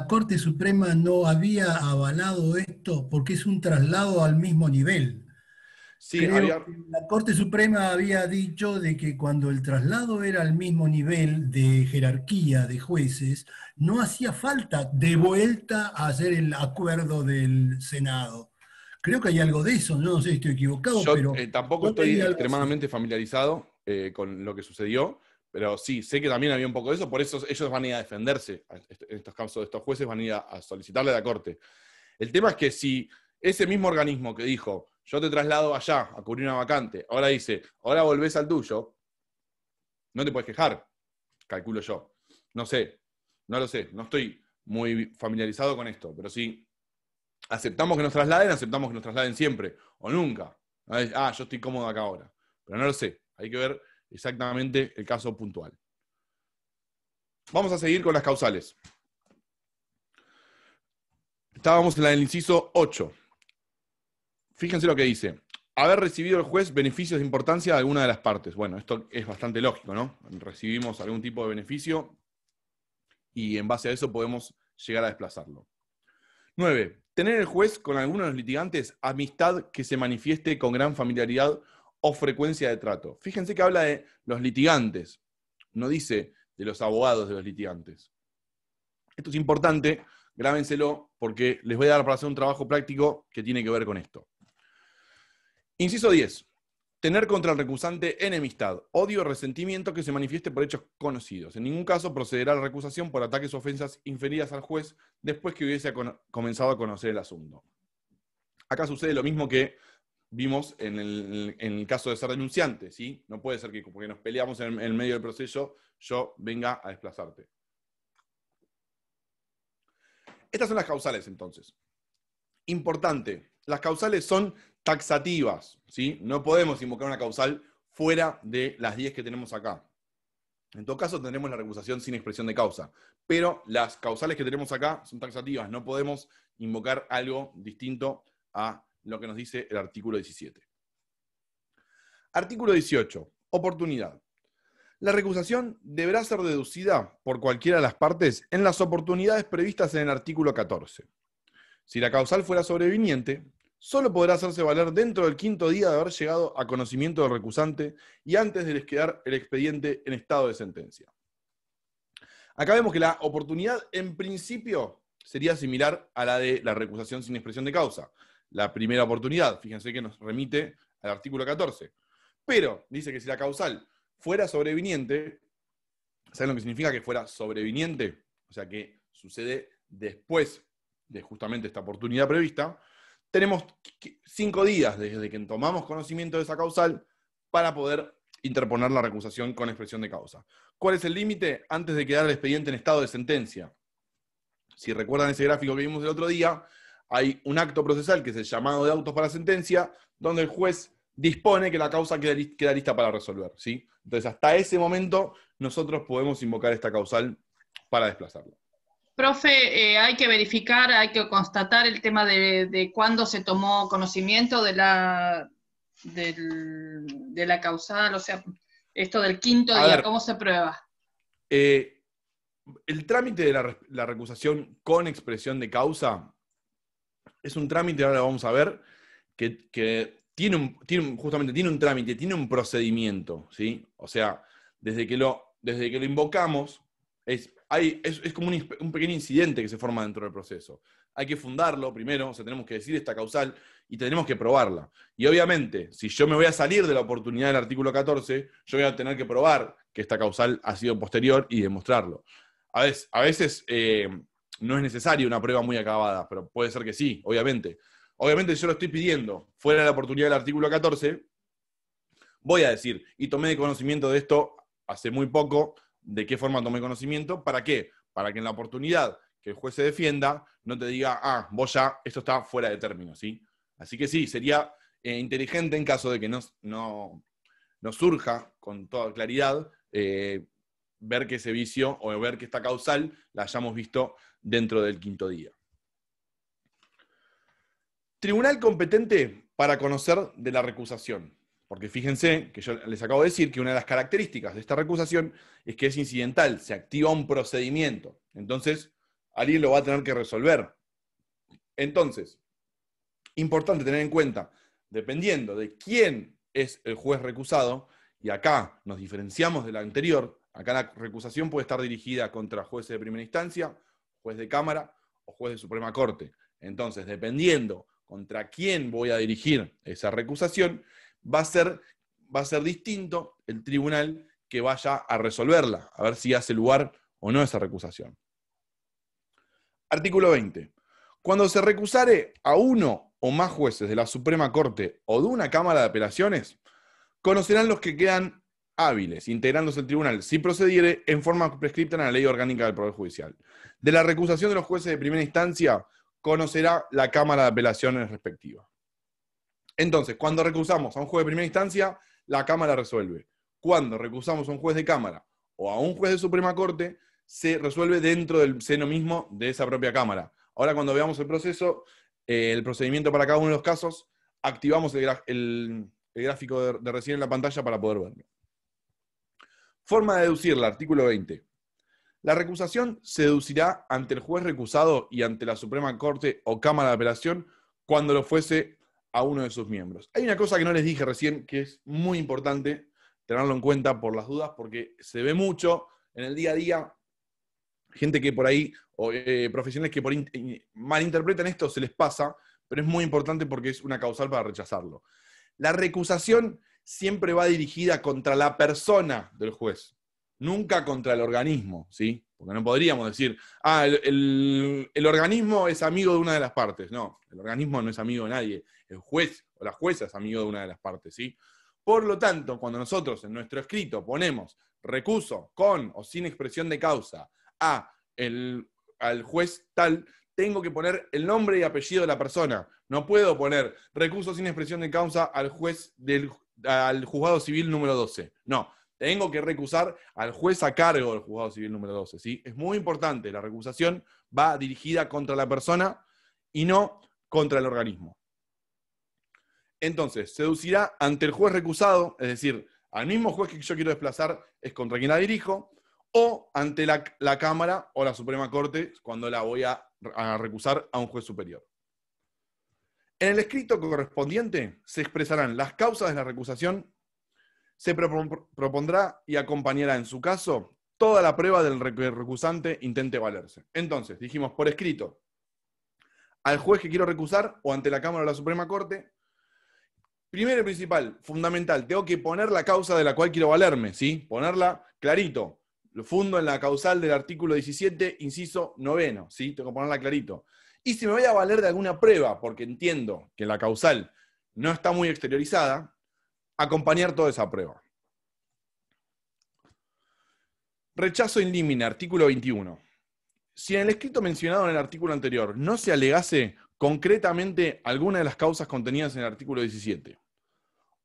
Corte Suprema no había avalado esto porque es un traslado al mismo nivel. sí, Creo había. que la Corte Suprema había dicho de que cuando el traslado era al mismo nivel de jerarquía de jueces, no hacía falta de vuelta a hacer el acuerdo del Senado. Creo que hay algo de eso, yo no sé si estoy equivocado, Yo pero tampoco yo estoy leí algo así. extremadamente familiarizado con lo que sucedió, pero sí, sé que también había un poco de eso, por eso ellos van a ir a defenderse. En estos casos, estos jueces van a ir a solicitarle a la Corte. El tema es que si ese mismo organismo que dijo, yo te traslado allá a cubrir una vacante, ahora dice, ahora volvés al tuyo, no te puedes quejar, calculo yo. No sé, no lo sé, no estoy muy familiarizado con esto, pero sí, aceptamos que nos trasladen, aceptamos que nos trasladen siempre, o nunca. Ah, yo estoy cómodo acá ahora. Pero no lo sé, hay que ver exactamente el caso puntual. Vamos a seguir con las causales. Estábamos en la del inciso 8. Fíjense lo que dice. Haber recibido el juez beneficios de importancia de alguna de las partes. Bueno, esto es bastante lógico, ¿no? Recibimos algún tipo de beneficio y en base a eso podemos llegar a desplazarlo. 9. Tener el juez con alguno de los litigantes amistad que se manifieste con gran familiaridad o frecuencia de trato. Fíjense que habla de los litigantes, no dice de los abogados de los litigantes. Esto es importante, grábenselo, porque les voy a dar para hacer un trabajo práctico que tiene que ver con esto. Inciso 10. Tener contra el recusante enemistad, odio o resentimiento que se manifieste por hechos conocidos. En ningún caso procederá la recusación por ataques o ofensas inferidas al juez después que hubiese comenzado a conocer el asunto. Acá sucede lo mismo que vimos en el caso de ser denunciante, ¿sí? No puede ser que porque nos peleamos en el medio del proceso, yo venga a desplazarte. Estas son las causales, entonces. Importante, las causales son taxativas, ¿sí? No podemos invocar una causal fuera de las 10 que tenemos acá. En todo caso, tendremos la recusación sin expresión de causa. Pero las causales que tenemos acá son taxativas. No podemos invocar algo distinto a lo que nos dice el artículo 17. Artículo 18. Oportunidad. La recusación deberá ser deducida por cualquiera de las partes en las oportunidades previstas en el artículo 14. Si la causal fuera sobreviniente, solo podrá hacerse valer dentro del 5º día de haber llegado a conocimiento del recusante y antes de quedar el expediente en estado de sentencia. Acá vemos que la oportunidad, en principio, sería similar a la de la recusación sin expresión de causa. La primera oportunidad, fíjense que nos remite al artículo 14. Pero dice que si la causal fuera sobreviniente, ¿saben lo que significa que fuera sobreviniente? O sea, que sucede después de justamente esta oportunidad prevista. Tenemos 5 días desde que tomamos conocimiento de esa causal para poder interponer la recusación con expresión de causa. ¿Cuál es el límite? Antes de quedar el expediente en estado de sentencia. Si recuerdan ese gráfico que vimos el otro día, hay un acto procesal que es el llamado de autos para sentencia, donde el juez dispone que la causa queda lista para resolver, ¿sí? Entonces, hasta ese momento, nosotros podemos invocar esta causal para desplazarlo. Profe, hay que verificar, hay que constatar el tema de cuándo se tomó conocimiento de la causal, o sea, esto del 5º día, ¿cómo se prueba? El trámite de la recusación con expresión de causa es un trámite, ahora lo vamos a ver, que tiene un trámite, tiene un procedimiento, ¿sí? O sea, desde que lo invocamos, es como un pequeño incidente que se forma dentro del proceso. Hay que fundarlo primero, o sea, tenemos que decir esta causal y tenemos que probarla. Y obviamente, si yo me voy a salir de la oportunidad del artículo 14, yo voy a tener que probar que esta causal ha sido posterior y demostrarlo. A veces no es necesaria una prueba muy acabada, pero puede ser que sí, obviamente. Obviamente, si yo lo estoy pidiendo fuera de la oportunidad del artículo 14, voy a decir, y tomé conocimiento de esto hace muy poco, ¿de qué forma tomé conocimiento? ¿Para qué? Para que en la oportunidad que el juez se defienda, no te diga, vos ya, esto está fuera de término, ¿sí? Así que sí, sería inteligente en caso de que no surja con toda claridad ver que ese vicio o ver que esta causal la hayamos visto dentro del 5º día. Tribunal competente para conocer de la recusación. Porque fíjense que yo les acabo de decir que una de las características de esta recusación es que es incidental, se activa un procedimiento. Entonces, alguien lo va a tener que resolver. Entonces, importante tener en cuenta, dependiendo de quién es el juez recusado, y acá nos diferenciamos de la anterior, acá la recusación puede estar dirigida contra jueces de primera instancia, juez de Cámara o juez de Suprema Corte. Entonces, dependiendo contra quién voy a dirigir esa recusación, va a ser distinto el tribunal que vaya a resolverla, a ver si hace lugar o no esa recusación. Artículo 20. Cuando se recusare a uno o más jueces de la Suprema Corte o de una Cámara de Apelaciones, conocerán los que quedan hábiles, integrándose el tribunal, si procediere en forma prescripta en la Ley Orgánica del Poder Judicial. De la recusación de los jueces de primera instancia, conocerá la Cámara de Apelaciones respectiva. Entonces, cuando recusamos a un juez de primera instancia, la Cámara resuelve. Cuando recusamos a un juez de Cámara o a un juez de Suprema Corte, se resuelve dentro del seno mismo de esa propia Cámara. Ahora, cuando veamos el proceso, el procedimiento para cada uno de los casos, activamos el gráfico de recién en la pantalla para poder verlo. Forma de deducirla, artículo 20. La recusación se deducirá ante el juez recusado y ante la Suprema Corte o Cámara de Apelación cuando lo fuese a uno de sus miembros. Hay una cosa que no les dije recién que es muy importante tenerlo en cuenta por las dudas, porque se ve mucho en el día a día, gente que por ahí, o profesionales que por malinterpretan esto, se les pasa, pero es muy importante porque es una causal para rechazarlo. La recusación siempre va dirigida contra la persona del juez, nunca contra el organismo, ¿sí? Porque no podríamos decir, el organismo es amigo de una de las partes. No, el organismo no es amigo de nadie. El juez o la jueza es amigo de una de las partes, ¿sí? Por lo tanto, cuando nosotros en nuestro escrito ponemos recuso con o sin expresión de causa al juez tal, tengo que poner el nombre y apellido de la persona. No puedo poner recuso sin expresión de causa al juzgado civil número 12. No, tengo que recusar al juez a cargo del juzgado civil número 12. ¿Sí? Es muy importante, la recusación va dirigida contra la persona y no contra el organismo. Entonces, se deducirá ante el juez recusado, es decir, al mismo juez que yo quiero desplazar es contra quien la dirijo, o ante la Cámara o la Suprema Corte cuando la voy a recusar a un juez superior. En el escrito correspondiente se expresarán las causas de la recusación, se propondrá y acompañará en su caso toda la prueba del que el recusante intente valerse. Entonces, dijimos por escrito, al juez que quiero recusar o ante la Cámara o la Suprema Corte, primero y principal, fundamental, tengo que poner la causa de la cual quiero valerme, ¿sí? Ponerla clarito. Lo fundo en la causal del artículo 17, inciso 9, ¿sí? Tengo que ponerla clarito. Y si me voy a valer de alguna prueba, porque entiendo que la causal no está muy exteriorizada, acompañar toda esa prueba. Rechazo in limine, artículo 21. Si en el escrito mencionado en el artículo anterior no se alegase concretamente alguna de las causas contenidas en el artículo 17,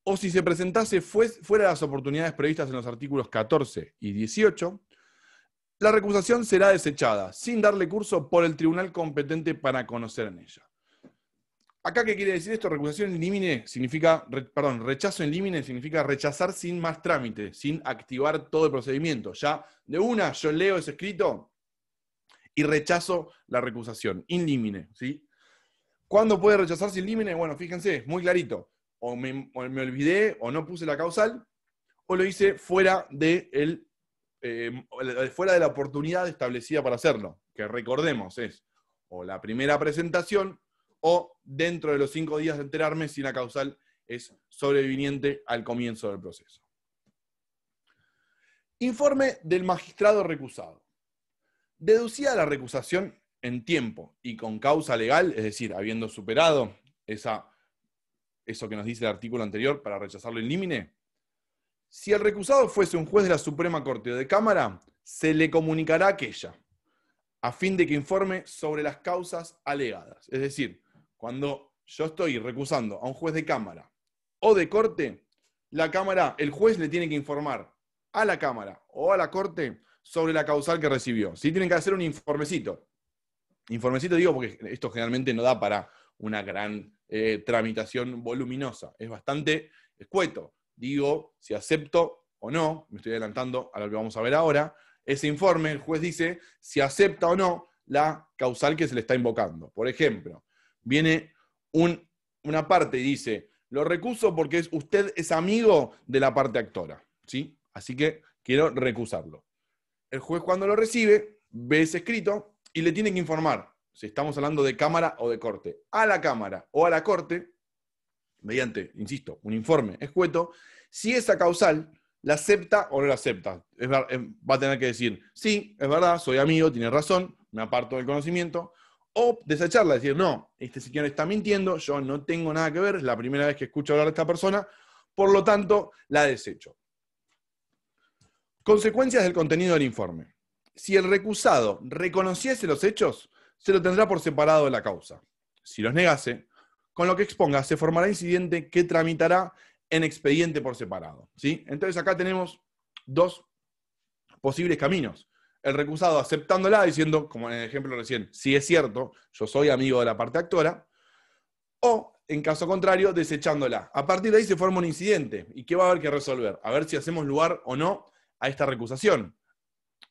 o si se presentase fuera de las oportunidades previstas en los artículos 14 y 18, la recusación será desechada, sin darle curso por el tribunal competente para conocer en ella. Acá, ¿qué quiere decir esto? Recusación in limine significa, rechazo in limine significa rechazar sin más trámite, sin activar todo el procedimiento. Ya de una yo leo ese escrito y rechazo la recusación, in limine, ¿sí? ¿Cuándo puede rechazarse in limine? Bueno, fíjense, es muy clarito. O me olvidé, o no puse la causal, o lo hice fuera de la oportunidad establecida para hacerlo, que recordemos es o la primera presentación o dentro de los 5 días de enterarme si la causal es sobreviniente al comienzo del proceso. Informe del magistrado recusado. Deducida la recusación en tiempo y con causa legal, es decir, habiendo superado eso que nos dice el artículo anterior para rechazarlo in limine, si el recusado fuese un juez de la Suprema Corte o de Cámara, se le comunicará aquella, a fin de que informe sobre las causas alegadas. Es decir, cuando yo estoy recusando a un juez de Cámara o de Corte, el juez le tiene que informar a la Cámara o a la Corte sobre la causal que recibió. ¿Sí? Tienen que hacer un informecito. Informecito digo porque esto generalmente no da para una gran tramitación voluminosa. Es bastante escueto. Digo si acepto o no, me estoy adelantando a lo que vamos a ver ahora. Ese informe, el juez dice si acepta o no la causal que se le está invocando. Por ejemplo, viene una parte y dice, lo recuso porque usted es amigo de la parte actora, ¿sí? Así que quiero recusarlo. El juez, cuando lo recibe, ve ese escrito y le tiene que informar, si estamos hablando de cámara o de corte, a la cámara o a la corte, mediante, insisto, un informe escueto, si esa causal la acepta o no la acepta. Va a tener que decir, sí, es verdad, soy amigo, tiene razón, me aparto del conocimiento, o desecharla, decir, no, este señor está mintiendo, yo no tengo nada que ver, es la primera vez que escucho hablar de esta persona, por lo tanto, la desecho. Consecuencias del contenido del informe. Si el recusado reconociese los hechos, se lo tendrá por separado de la causa. Si los negase, con lo que exponga, se formará incidente que tramitará en expediente por separado, ¿sí? Entonces acá tenemos dos posibles caminos. El recusado aceptándola, diciendo, como en el ejemplo recién, si es cierto, yo soy amigo de la parte actora, o, en caso contrario, desechándola. A partir de ahí se forma un incidente. ¿Y qué va a haber que resolver? A ver si hacemos lugar o no a esta recusación.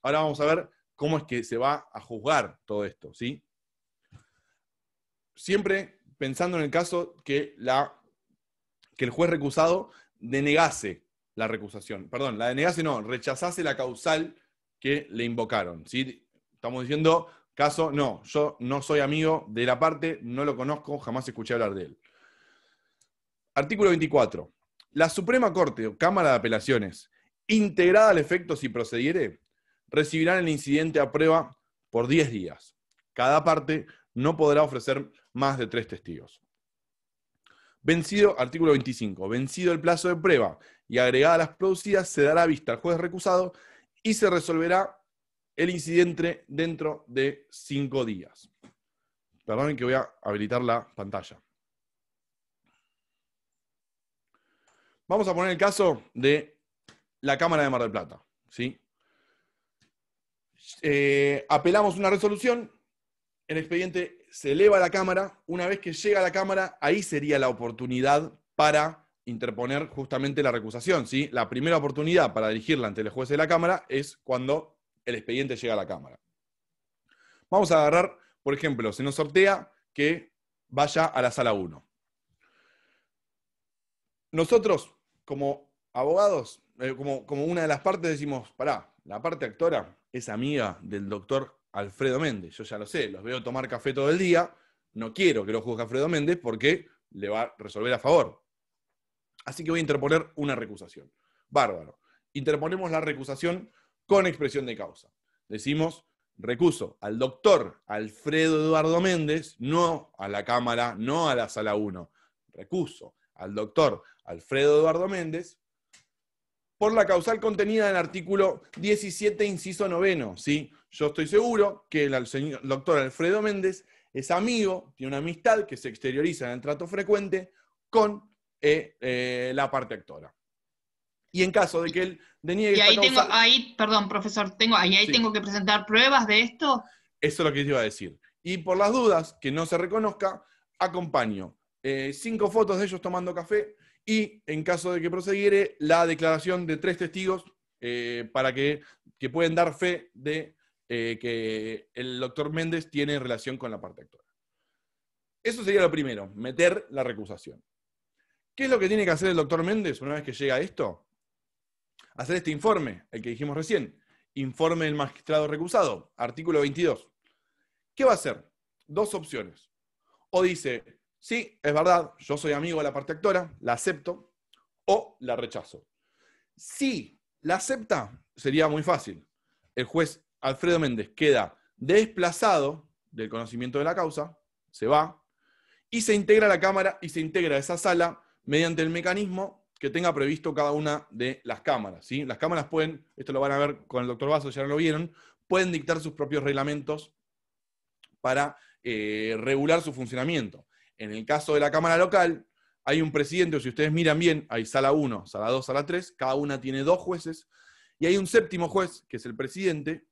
Ahora vamos a ver cómo es que se va a juzgar todo esto, ¿sí? Siempre pensando en el caso que el juez recusado denegase la recusación. Perdón, la denegase no, rechazase la causal que le invocaron, ¿sí? Estamos diciendo, caso, no, yo no soy amigo de la parte, no lo conozco, jamás escuché hablar de él. Artículo 24. La Suprema Corte o Cámara de Apelaciones, integrada al efecto si procediere, recibirán el incidente a prueba por 10 días. Cada parte no podrá ofrecer más de 3 testigos. Vencido, artículo 25, vencido el plazo de prueba y agregadas las producidas, se dará vista al juez recusado y se resolverá el incidente dentro de 5 días. Perdonen que voy a habilitar la pantalla. Vamos a poner el caso de la Cámara de Mar del Plata, ¿sí? Apelamos una resolución, el expediente se eleva a la Cámara, una vez que llega a la Cámara, ahí sería la oportunidad para interponer justamente la recusación, ¿sí? La primera oportunidad para dirigirla ante el juez de la Cámara es cuando el expediente llega a la Cámara. Vamos a agarrar, por ejemplo, se nos sortea que vaya a la sala 1. Nosotros, como abogados, como una de las partes, decimos, pará, la parte actora es amiga del doctor Alfredo Méndez, yo ya lo sé, los veo tomar café todo el día, no quiero que lo juzgue Alfredo Méndez porque le va a resolver a favor. Así que voy a interponer una recusación. Bárbaro. Interponemos la recusación con expresión de causa. Decimos, recuso al doctor Alfredo Eduardo Méndez, no a la Cámara, no a la sala 1. Recuso al doctor Alfredo Eduardo Méndez por la causal contenida en el artículo 17, inciso 9, ¿sí? Yo estoy seguro que el doctor Alfredo Méndez es amigo, tiene una amistad que se exterioriza en el trato frecuente con la parte actora. Y en caso de que él deniegue y ahí esta causal, perdón, profesor, sí, tengo que presentar pruebas de esto. Eso es lo que yo iba a decir. Y por las dudas, que no se reconozca, acompaño 5 fotos de ellos tomando café y, en caso de que prosiguiere, la declaración de 3 testigos para que pueden dar fe de que el doctor Méndez tiene relación con la parte actora. Eso sería lo primero, meter la recusación. ¿Qué es lo que tiene que hacer el doctor Méndez una vez que llega a esto? Hacer este informe, el que dijimos recién, informe del magistrado recusado, artículo 22. ¿Qué va a hacer? 2 opciones. O dice, sí, es verdad, yo soy amigo de la parte actora, la acepto, o la rechazo. Si la acepta, sería muy fácil. El juez Alfredo Méndez queda desplazado del conocimiento de la causa, se va, y se integra a la Cámara y se integra a esa sala mediante el mecanismo que tenga previsto cada una de las cámaras, ¿sí? Las cámaras pueden, esto lo van a ver con el doctor Basso, ya lo vieron, pueden dictar sus propios reglamentos para regular su funcionamiento. En el caso de la Cámara local, hay un presidente, o si ustedes miran bien, hay sala 1, sala 2, sala 3, cada una tiene 2 jueces, y hay un 7º juez, que es el presidente,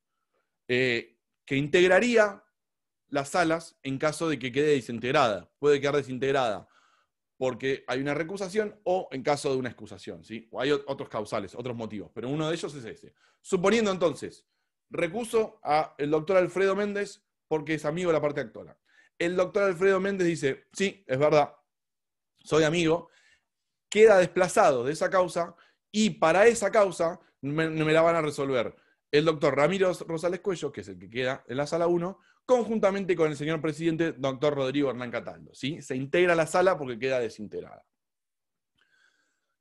que integraría las salas en caso de que quede desintegrada. Puede quedar desintegrada porque hay una recusación o en caso de una excusación, ¿sí? O hay otros causales, otros motivos, pero uno de ellos es ese. Suponiendo entonces, recuso al doctor Alfredo Méndez porque es amigo de la parte actora. El doctor Alfredo Méndez dice, sí, es verdad, soy amigo, queda desplazado de esa causa y para esa causa me la van a resolver el doctor Ramiro Rosales Cuello, que es el que queda en la sala 1, conjuntamente con el señor presidente, doctor Rodrigo Hernán Cataldo, ¿sí? Se integra la sala porque queda desintegrada.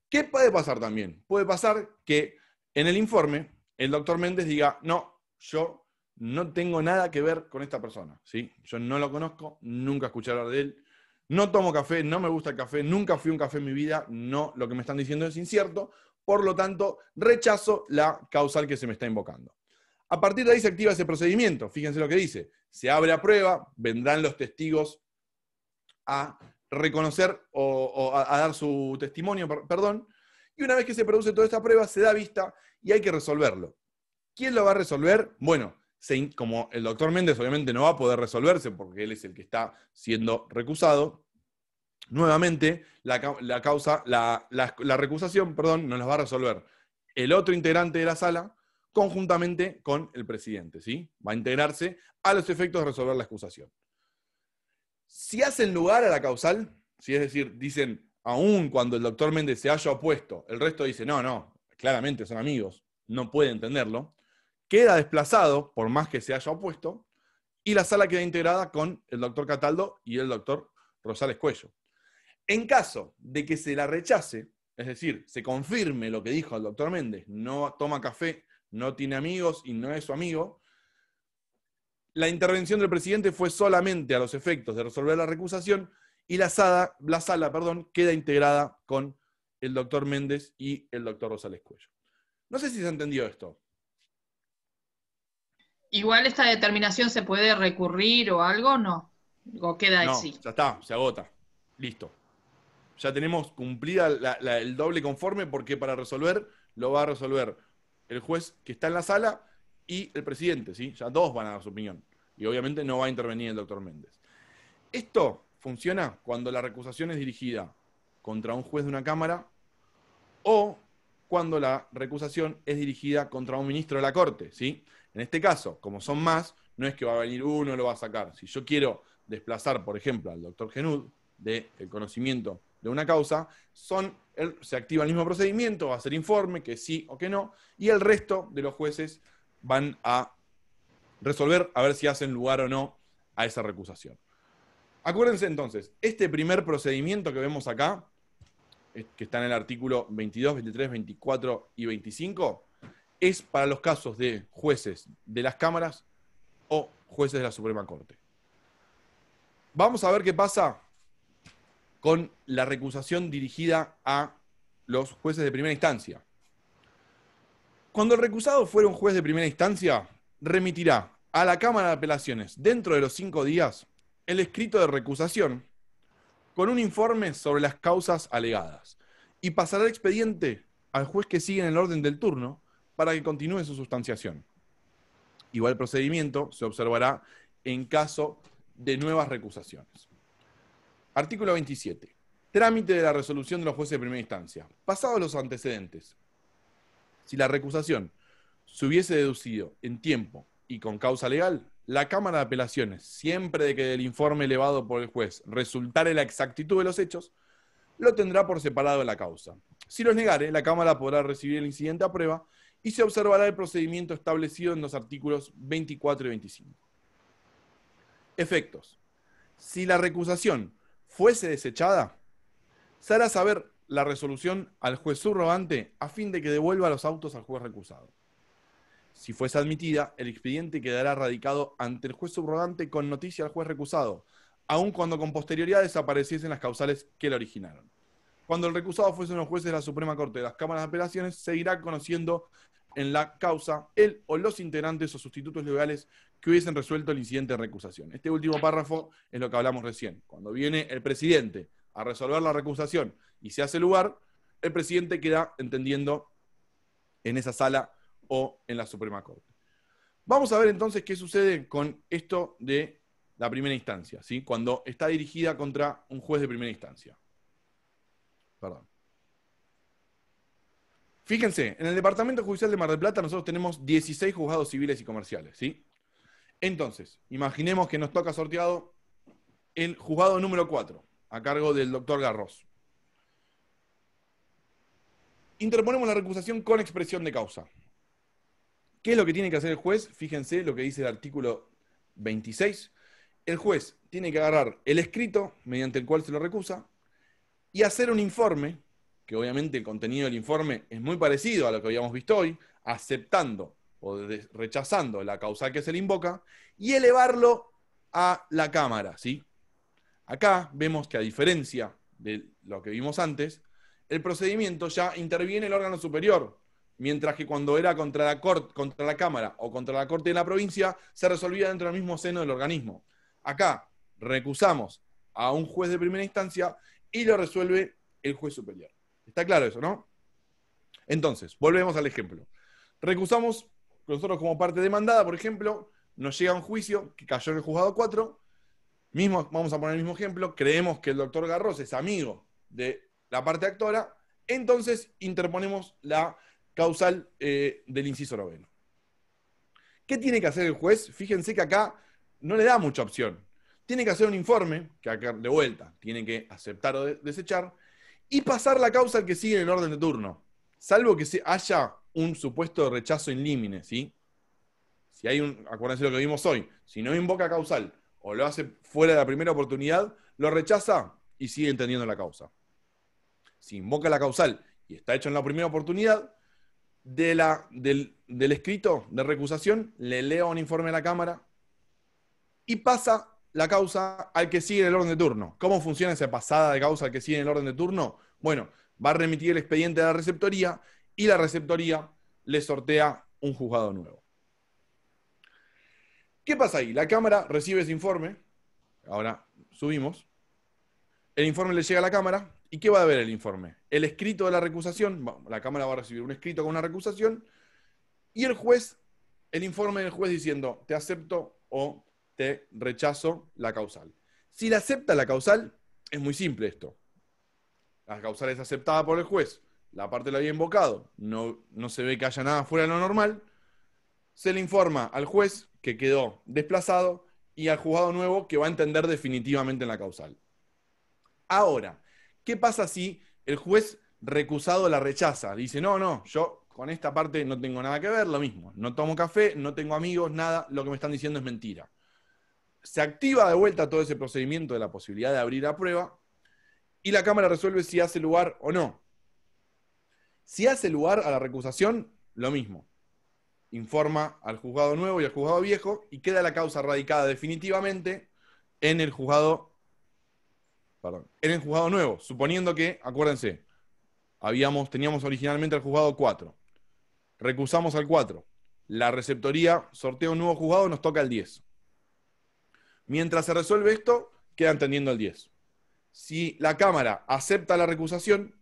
¿Qué puede pasar también? Puede pasar que en el informe el doctor Méndez diga, no, yo no tengo nada que ver con esta persona, ¿sí? Yo no lo conozco, nunca escuché hablar de él, no tomo café, no me gusta el café, nunca fui a un café en mi vida, no, lo que me están diciendo es incierto, por lo tanto, rechazo la causal que se me está invocando. A partir de ahí se activa ese procedimiento. Fíjense lo que dice. Se abre a prueba, vendrán los testigos a reconocer o a dar su testimonio, perdón, y una vez que se produce toda esta prueba, se da vista y hay que resolverlo. ¿Quién lo va a resolver? Bueno, como el doctor Méndez obviamente no va a poder resolverse porque él es el que está siendo recusado, nuevamente la recusación, perdón, nos la va a resolver el otro integrante de la sala conjuntamente con el presidente, ¿sí? Va a integrarse a los efectos de resolver la excusación. Si hacen lugar a la causal, ¿sí? Es decir, dicen, aún cuando el doctor Méndez se haya opuesto, el resto dice, no, claramente son amigos, no puede entenderlo, queda desplazado, por más que se haya opuesto, y la sala queda integrada con el doctor Cataldo y el doctor Rosales Cuello. En caso de que se la rechace, es decir, se confirme lo que dijo el doctor Méndez, no toma café, no tiene amigos y no es su amigo, la intervención del presidente fue solamente a los efectos de resolver la recusación y la sala, queda integrada con el doctor Méndez y el doctor Rosales Cuello. No sé si se entendió esto. Igual esta determinación se puede recurrir o algo, ¿no? ¿O queda así? No, ya está, se agota. Listo. Ya tenemos cumplida el doble conforme porque para resolver lo va a resolver el juez que está en la sala y el presidente, ¿sí? Ya dos van a dar su opinión. Y obviamente no va a intervenir el doctor Méndez. Esto funciona cuando la recusación es dirigida contra un juez de una cámara o cuando la recusación es dirigida contra un ministro de la Corte, ¿sí? En este caso, como son más, no es que va a venir uno y lo va a sacar. Si yo quiero desplazar, por ejemplo, al doctor Genud del conocimiento de una causa, se activa el mismo procedimiento, va a hacer informe, que sí o que no, y el resto de los jueces van a resolver a ver si hacen lugar o no a esa recusación. Acuérdense entonces, este primer procedimiento que vemos acá, que está en el artículo 22, 23, 24 y 25, es para los casos de jueces de las cámaras o jueces de la Suprema Corte. Vamos a ver qué pasa con la recusación dirigida a los jueces de primera instancia. Cuando el recusado fuera un juez de primera instancia, remitirá a la Cámara de Apelaciones dentro de los 5 días el escrito de recusación con un informe sobre las causas alegadas y pasará el expediente al juez que sigue en el orden del turno para que continúe su sustanciación. Igual procedimiento se observará en caso de nuevas recusaciones. Artículo 27. Trámite de la resolución de los jueces de primera instancia. Pasados los antecedentes, si la recusación se hubiese deducido en tiempo y con causa legal, la Cámara de Apelaciones, siempre de que del informe elevado por el juez resultare la exactitud de los hechos, lo tendrá por separado de la causa. Si los negare, la Cámara podrá recibir el incidente a prueba y se observará el procedimiento establecido en los artículos 24 y 25. Efectos. Si la recusación fuese desechada, se hará saber la resolución al juez subrogante a fin de que devuelva los autos al juez recusado. Si fuese admitida, el expediente quedará radicado ante el juez subrogante con noticia al juez recusado, aun cuando con posterioridad desapareciesen las causales que la originaron. Cuando el recusado fuese uno de los jueces de la Suprema Corte de las Cámaras de Apelaciones, seguirá conociendo en la causa él o los integrantes o sustitutos legales que hubiesen resuelto el incidente de recusación. Este último párrafo es lo que hablamos recién. Cuando viene el presidente a resolver la recusación y se hace lugar, el presidente queda entendiendo en esa sala o en la Suprema Corte. Vamos a ver entonces qué sucede con esto de la primera instancia, ¿sí? Cuando está dirigida contra un juez de primera instancia. Perdón. Fíjense, en el Departamento Judicial de Mar del Plata nosotros tenemos 16 juzgados civiles y comerciales, ¿sí? Entonces, imaginemos que nos toca sorteado el juzgado número 4, a cargo del doctor Garros. Interponemos la recusación con expresión de causa. ¿Qué es lo que tiene que hacer el juez? Fíjense lo que dice el artículo 26. El juez tiene que agarrar el escrito mediante el cual se lo recusa y hacer un informe, que obviamente el contenido del informe es muy parecido a lo que habíamos visto hoy, aceptando o rechazando la causal que se le invoca, y elevarlo a la Cámara, ¿sí? Acá vemos que, a diferencia de lo que vimos antes, el procedimiento ya interviene el órgano superior, mientras que cuando era contra la Cámara o contra la Corte de la provincia, se resolvía dentro del mismo seno del organismo. Acá recusamos a un juez de primera instancia y lo resuelve el juez superior. ¿Está claro eso, no? Entonces, volvemos al ejemplo. Recusamos, nosotros como parte demandada, por ejemplo, nos llega un juicio que cayó en el juzgado 4, vamos a poner el mismo ejemplo, creemos que el doctor Garros es amigo de la parte actora, entonces interponemos la causal del inciso 9. ¿Qué tiene que hacer el juez? Fíjense que acá no le da mucha opción. Tiene que hacer un informe, que acá de vuelta tiene que aceptar o desechar, y pasar la causa al que sigue en el orden de turno, salvo que haya un supuesto rechazo in limine, ¿sí? Si hay acuérdense lo que vimos hoy, si no invoca causal o lo hace fuera de la primera oportunidad, lo rechaza y sigue entendiendo la causa. Si invoca la causal y está hecho en la primera oportunidad, del escrito de recusación, le lea un informe a la Cámara y pasa la causa al que sigue en el orden de turno. ¿Cómo funciona esa pasada de causa al que sigue en el orden de turno? Bueno, va a remitir el expediente a la receptoría y la receptoría le sortea un juzgado nuevo. ¿Qué pasa ahí? La Cámara recibe ese informe, ahora subimos, el informe le llega a la Cámara, ¿y qué va a ver el informe? El escrito de la recusación, la Cámara va a recibir un escrito con una recusación, y el juez, el informe del juez diciendo, te acepto o te rechazo la causal. Si la acepta la causal, es muy simple esto. La causal es aceptada por el juez, la parte la había invocado, no se ve que haya nada fuera de lo normal, se le informa al juez que quedó desplazado y al juzgado nuevo que va a entender definitivamente en la causal. Ahora, ¿qué pasa si el juez recusado la rechaza? Dice, no, yo con esta parte no tengo nada que ver, lo mismo. No tomo café, no tengo amigos, nada, lo que me están diciendo es mentira. Se activa de vuelta todo ese procedimiento de la posibilidad de abrir la prueba y la Cámara resuelve si hace lugar o no. Si hace lugar a la recusación, lo mismo. Informa al juzgado nuevo y al juzgado viejo y queda la causa radicada definitivamente en el juzgado nuevo, suponiendo que, acuérdense, teníamos originalmente el juzgado 4, recusamos al 4, la receptoría sortea un nuevo juzgado, nos toca el 10. Mientras se resuelve esto, queda entendiendo el 10. Si la Cámara acepta la recusación,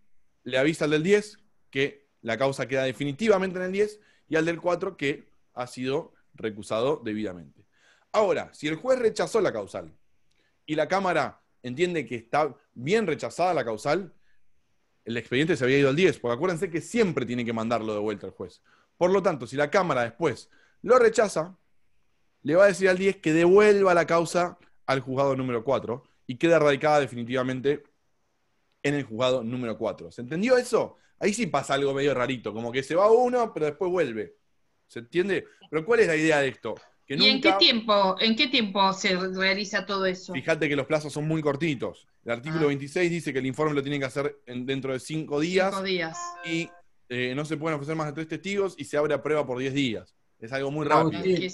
le avisa al del 10 que la causa queda definitivamente en el 10 y al del 4 que ha sido recusado debidamente. Ahora, si el juez rechazó la causal y la Cámara entiende que está bien rechazada la causal, el expediente se había ido al 10, porque acuérdense que siempre tiene que mandarlo de vuelta al juez. Por lo tanto, si la Cámara después lo rechaza, le va a decir al 10 que devuelva la causa al juzgado número 4 y queda radicada definitivamente en el juzgado número 4. ¿Se entendió eso? Ahí sí pasa algo medio rarito, como que se va uno, pero después vuelve. ¿Se entiende? Pero ¿cuál es la idea de esto? Que ¿Y nunca... en qué tiempo se realiza todo eso? Fíjate que los plazos son muy cortitos. El artículo 26 dice que el informe lo tienen que hacer dentro de 5 días. 5 días. Y no se pueden ofrecer más de 3 testigos y se abre a prueba por 10 días. Es algo muy rápido. ¿Qué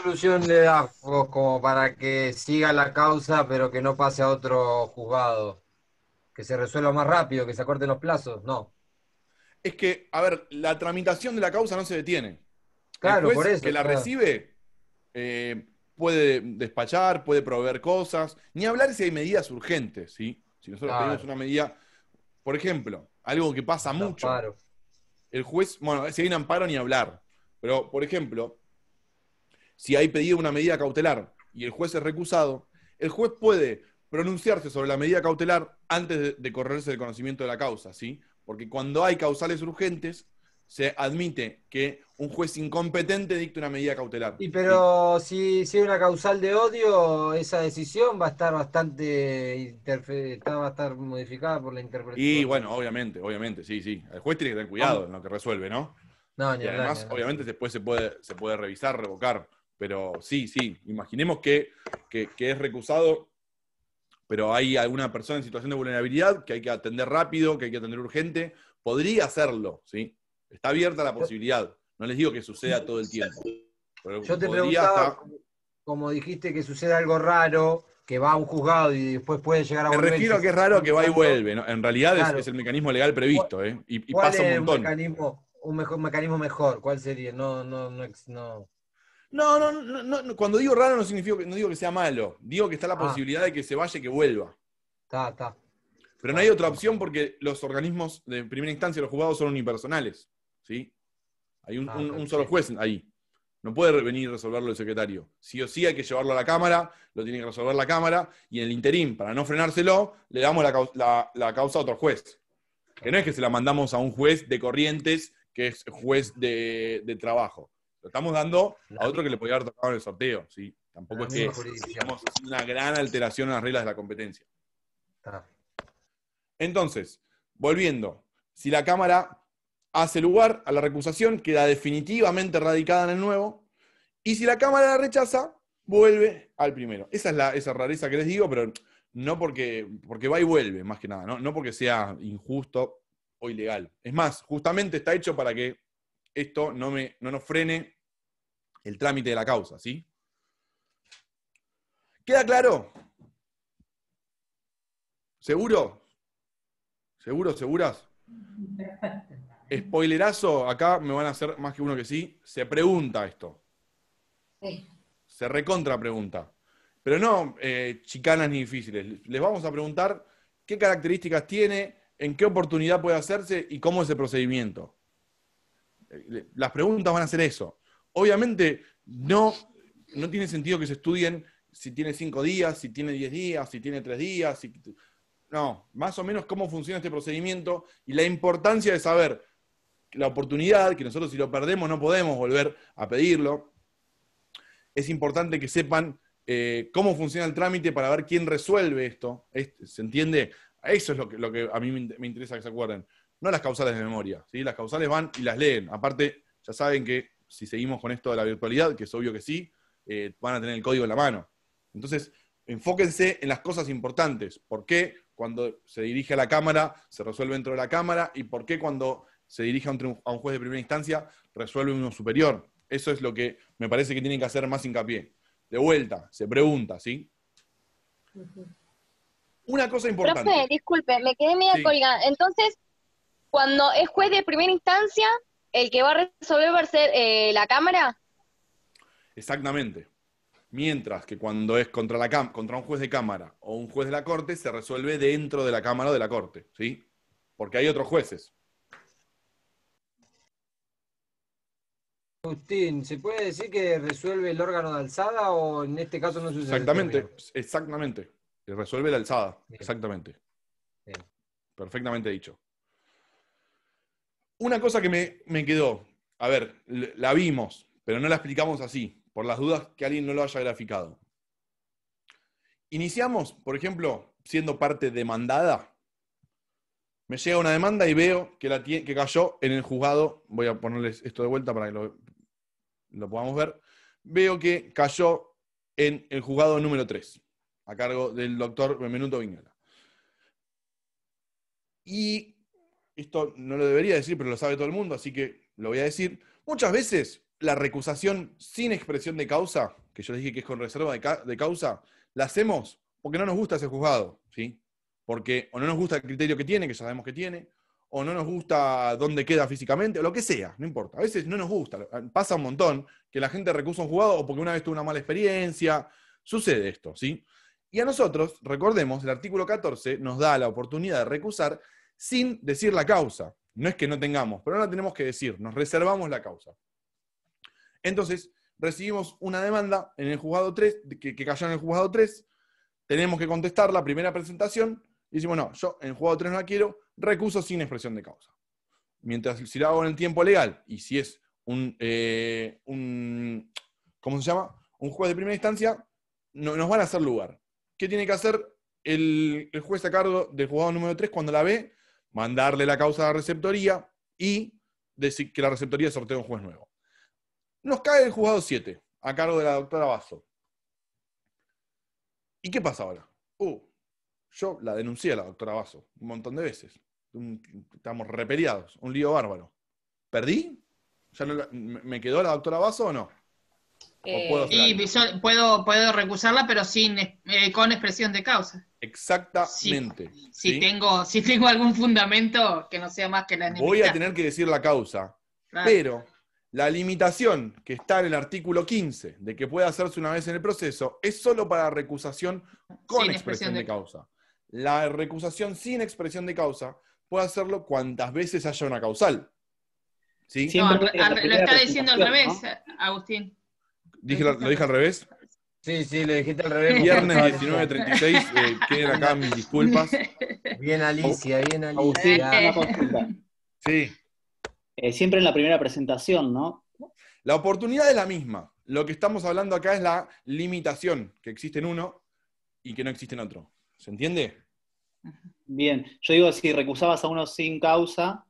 solución le das vos como para que siga la causa pero que no pase a otro juzgado? ¿Que se resuelva más rápido, que se acorten los plazos? No. Es que, a ver, la tramitación de la causa no se detiene. Claro, el juez por eso. Que la recibe puede despachar, puede proveer cosas. Ni hablar si hay medidas urgentes, ¿sí? Si nosotros pedimos una medida, por ejemplo, algo que pasa mucho. Amparo. El juez, bueno, si hay un amparo ni hablar. Pero, por ejemplo, si hay pedido una medida cautelar y el juez es recusado, el juez puede pronunciarse sobre la medida cautelar antes de correrse el conocimiento de la causa, ¿sí? Porque cuando hay causales urgentes, se admite que un juez incompetente dicte una medida cautelar. Y pero si hay una causal de odio, esa decisión va a estar va a estar modificada por la interpretación. Y bueno, obviamente, sí. El juez tiene que tener cuidado en lo que resuelve, ¿no? No, Y además, obviamente, después se puede revisar, revocar. Pero sí, imaginemos que es recusado, pero hay alguna persona en situación de vulnerabilidad que hay que atender rápido, que hay que atender urgente. Podría hacerlo, ¿sí? Está abierta la posibilidad. No les digo que suceda todo el tiempo. Pero yo te preguntaba, como dijiste que sucede algo raro, que va a un juzgado y después puede llegar a volver. Me refiero a que es raro que va y vuelve, ¿no? En realidad claro. es el mecanismo legal previsto, ¿eh? Y ¿Cuál pasa es un montón. un mecanismo mejor? ¿Cuál sería? No. No, cuando digo raro no digo que sea malo. Digo que está la posibilidad de que se vaya y que vuelva. Está. Pero no hay otra opción porque los organismos de primera instancia, los juzgados, son unipersonales, ¿sí? Hay un solo juez ahí. No puede venir y resolverlo el secretario. Sí o sí hay que llevarlo a la Cámara, lo tiene que resolver la Cámara, y en el interín, para no frenárselo, le damos la causa a otro juez. Que no es que se la mandamos a un juez de Corrientes, que es juez de trabajo. Lo estamos dando a otro que le podía haber tocado en el sorteo, ¿sí? Tampoco es que estamos haciendo una gran alteración a las reglas de la competencia. Entonces, volviendo, si la Cámara hace lugar a la recusación, queda definitivamente radicada en el nuevo, y si la Cámara la rechaza, vuelve al primero. Esa es esa rareza que les digo, pero no porque va y vuelve, más que nada, no porque sea injusto o ilegal. Es más, justamente está hecho para que esto no nos frene el trámite de la causa, ¿sí? ¿Queda claro? ¿Seguro? ¿Seguras? Perfecto. Spoilerazo, acá me van a hacer más que uno que sí. Se pregunta esto. Sí. Se recontra pregunta. Pero no chicanas ni difíciles. Les vamos a preguntar qué características tiene, en qué oportunidad puede hacerse y cómo es el procedimiento. Las preguntas van a ser eso. Obviamente no tiene sentido que se estudien si tiene 5 días, si tiene 10 días, si tiene 3 días. No, más o menos cómo funciona este procedimiento y la importancia de saber la oportunidad, que nosotros si lo perdemos no podemos volver a pedirlo. Es importante que sepan cómo funciona el trámite para ver quién resuelve esto. ¿Se entiende? Eso es lo que a mí me interesa que se acuerden. No las causales de memoria, ¿sí? Las causales van y las leen. Aparte, ya saben que si seguimos con esto de la virtualidad, que es obvio que sí, van a tener el código en la mano. Entonces, enfóquense en las cosas importantes. ¿Por qué cuando se dirige a la Cámara se resuelve dentro de la Cámara? ¿Y por qué cuando se dirige a un juez de primera instancia resuelve uno superior? Eso es lo que me parece que tienen que hacer más hincapié. De vuelta, se pregunta, ¿sí? Una cosa importante. Profe, disculpe, me quedé media colgada. Entonces, cuando es juez de primera instancia, ¿el que va a resolver va a ser la Cámara? Exactamente. Mientras que cuando es contra un juez de Cámara o un juez de la Corte, se resuelve dentro de la Cámara o de la Corte, ¿sí? Porque hay otros jueces. Agustín, ¿se puede decir que resuelve el órgano de alzada o en este caso no sucede? Exactamente. Resuelve la alzada, bien. Exactamente. Bien. Perfectamente dicho. Una cosa que me quedó, a ver, la vimos, pero no la explicamos así, por las dudas que alguien no lo haya graficado. Iniciamos, por ejemplo, siendo parte demandada. Me llega una demanda y veo que cayó en el juzgado. Voy a ponerles esto de vuelta para que lo podamos ver. Veo que cayó en el juzgado número 3, a cargo del doctor Benvenuto Vignola. Y esto no lo debería decir, pero lo sabe todo el mundo, así que lo voy a decir. Muchas veces la recusación sin expresión de causa, que yo les dije que es con reserva de causa, la hacemos porque no nos gusta ese juzgado, ¿sí? Porque o no nos gusta el criterio que tiene, que ya sabemos que tiene, o no nos gusta dónde queda físicamente, o lo que sea, no importa. A veces no nos gusta, pasa un montón que la gente recusa un juzgado o porque una vez tuvo una mala experiencia, sucede esto, ¿sí? Y a nosotros, recordemos, el artículo 14 nos da la oportunidad de recusar sin decir la causa. No es que no tengamos, pero no la tenemos que decir, nos reservamos la causa. Entonces, recibimos una demanda en el juzgado 3, que cayó en el juzgado 3, tenemos que contestar la primera presentación y decimos, no, yo en juzgado 3 no la quiero, recuso sin expresión de causa. Mientras si lo hago en el tiempo legal y si es ¿cómo se llama? Un juez de primera instancia, nos van a hacer lugar. ¿Qué tiene que hacer el juez a cargo del juzgado número 3 cuando la ve? Mandarle la causa a la receptoría y decir que la receptoría sortea un juez nuevo. Nos cae el juzgado 7, a cargo de la doctora Basso. ¿Y qué pasa ahora? Yo la denuncié a la doctora Basso un montón de veces. Estamos repeleados, un lío bárbaro. ¿Perdí? ¿Ya me quedó la doctora Basso o no? Puedo recusarla, pero con expresión de causa. Exactamente. Si tengo algún fundamento que no sea más que la enemistad. Voy a tener que decir la causa, claro. Pero la limitación que está en el artículo 15 de que puede hacerse una vez en el proceso es solo para recusación con expresión de causa. La recusación sin expresión de causa puede hacerlo cuantas veces haya una causal. ¿Sí? No, lo está diciendo al revés, ¿no? Agustín. ¿Lo dije al revés? Sí, lo dijiste al revés. Viernes 19:36, queden acá mis disculpas. Bien Alicia, Agustín, una consulta. Sí. Siempre en la primera presentación, ¿no? La oportunidad es la misma. Lo que estamos hablando acá es la limitación que existe en uno y que no existe en otro. ¿Se entiende? Bien. Yo digo, si recusabas a uno sin causa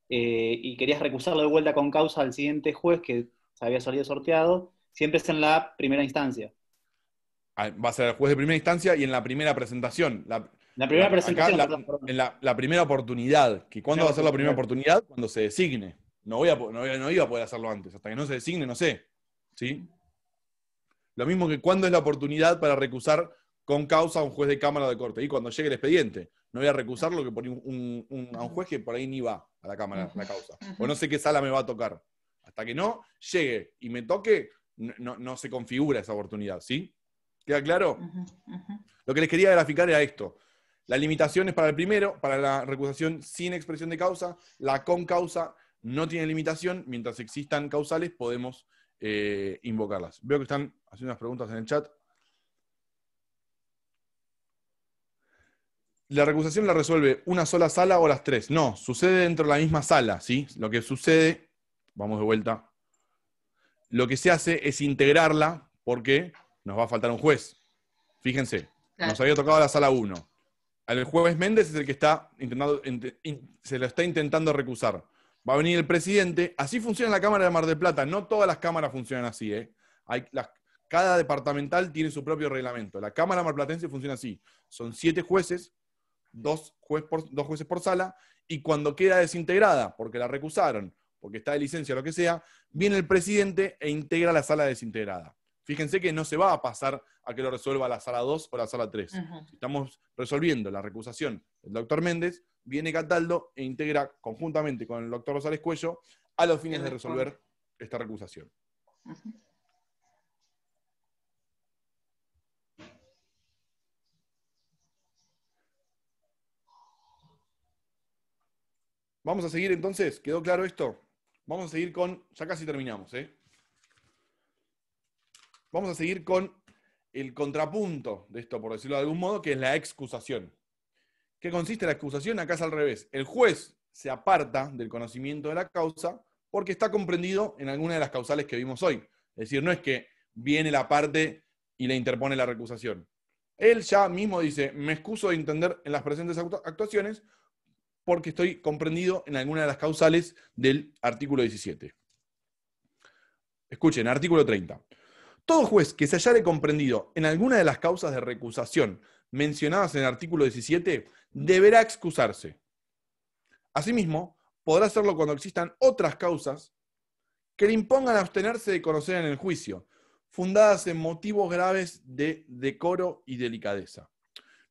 y querías recusarlo de vuelta con causa al siguiente juez que se había salido sorteado, siempre es en la primera instancia. Va a ser el juez de primera instancia y en la primera presentación. La primera presentación. En la primera oportunidad. ¿Cuándo va a ser la primera oportunidad? Cuando se designe. No iba a poder hacerlo antes. Hasta que no se designe, no sé. ¿Sí? Lo mismo que cuándo es la oportunidad para recusar con causa a un juez de cámara o de corte. Y cuando llegue el expediente. No voy a recusarlo que por a un juez que por ahí ni va a la cámara, la causa. O no sé qué sala me va a tocar. Hasta que no llegue y me toque, no se configura esa oportunidad. ¿Sí? ¿Queda claro? Lo que les quería graficar era esto. La limitación es para el primero, para la recusación sin expresión de causa. La con causa no tiene limitación. Mientras existan causales, podemos invocarlas. Veo que están haciendo unas preguntas en el chat. ¿La recusación la resuelve una sola sala o las tres? No, sucede dentro de la misma sala, ¿sí? Lo que sucede, vamos de vuelta, lo que se hace es integrarla porque nos va a faltar un juez. Fíjense, claro. Nos había tocado la sala 1. El juez Méndez es el que se lo está intentando recusar. Va a venir el presidente. Así funciona la Cámara de Mar del Plata. No todas las cámaras funcionan así. Cada departamental tiene su propio reglamento. La Cámara marplatense funciona así. Son 7 jueces, 2 jueces por sala, y cuando queda desintegrada, porque la recusaron, porque está de licencia o lo que sea, viene el presidente e integra la sala desintegrada. Fíjense que no se va a pasar a que lo resuelva la sala 2 o la sala 3. Si estamos resolviendo la recusación del doctor Méndez, viene Cataldo e integra conjuntamente con el doctor Rosales Cuello a los fines de resolver esta recusación. Vamos a seguir entonces, ¿quedó claro esto? Vamos a seguir con, ya casi terminamos, Vamos a seguir con el contrapunto de esto, por decirlo de algún modo, que es la excusación. ¿Qué consiste la excusación? Acá es al revés. El juez se aparta del conocimiento de la causa porque está comprendido en alguna de las causales que vimos hoy. Es decir, no es que viene la parte y le interpone la recusación. Él ya mismo dice, me excuso de entender en las presentes actuaciones porque estoy comprendido en alguna de las causales del artículo 17. Escuchen, artículo 30. Todo juez que se hallare comprendido en alguna de las causas de recusación mencionadas en el artículo 17 deberá excusarse. Asimismo, podrá hacerlo cuando existan otras causas que le impongan abstenerse de conocer en el juicio, fundadas en motivos graves de decoro y delicadeza.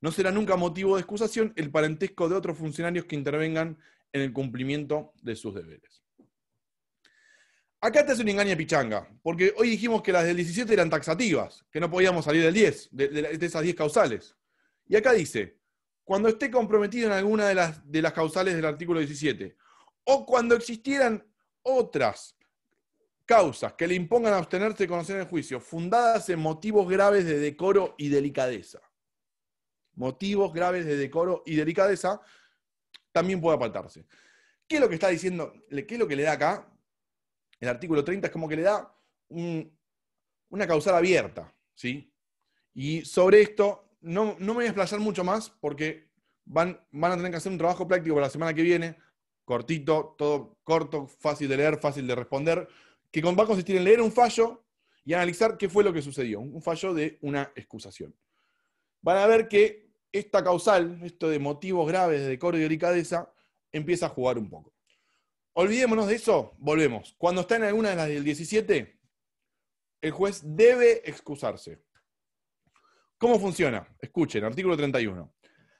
No será nunca motivo de excusación el parentesco de otros funcionarios que intervengan en el cumplimiento de sus deberes. Acá te hace un engaño pichanga, porque hoy dijimos que las del 17 eran taxativas, que no podíamos salir del 10, de esas 10 causales. Y acá dice, cuando esté comprometido en alguna de las causales del artículo 17, o cuando existieran otras causas que le impongan abstenerse de conocer en el juicio, fundadas en motivos graves de decoro y delicadeza. motivos graves de decoro y delicadeza, también puede apartarse. ¿Qué es lo que está diciendo? ¿Qué es lo que le da acá? El artículo 30 es como que le da una causal abierta, ¿sí? Y sobre esto no me voy a explayar mucho más porque van a tener que hacer un trabajo práctico para la semana que viene, cortito, todo corto, fácil de leer, fácil de responder, que va a consistir en leer un fallo y analizar qué fue lo que sucedió, un fallo de una excusación. Van a ver que esta causal, esto de motivos graves de decoro y delicadeza, empieza a jugar un poco. Olvidémonos de eso, volvemos. Cuando está en alguna de las del 17, el juez debe excusarse. ¿Cómo funciona? Escuchen, artículo 31.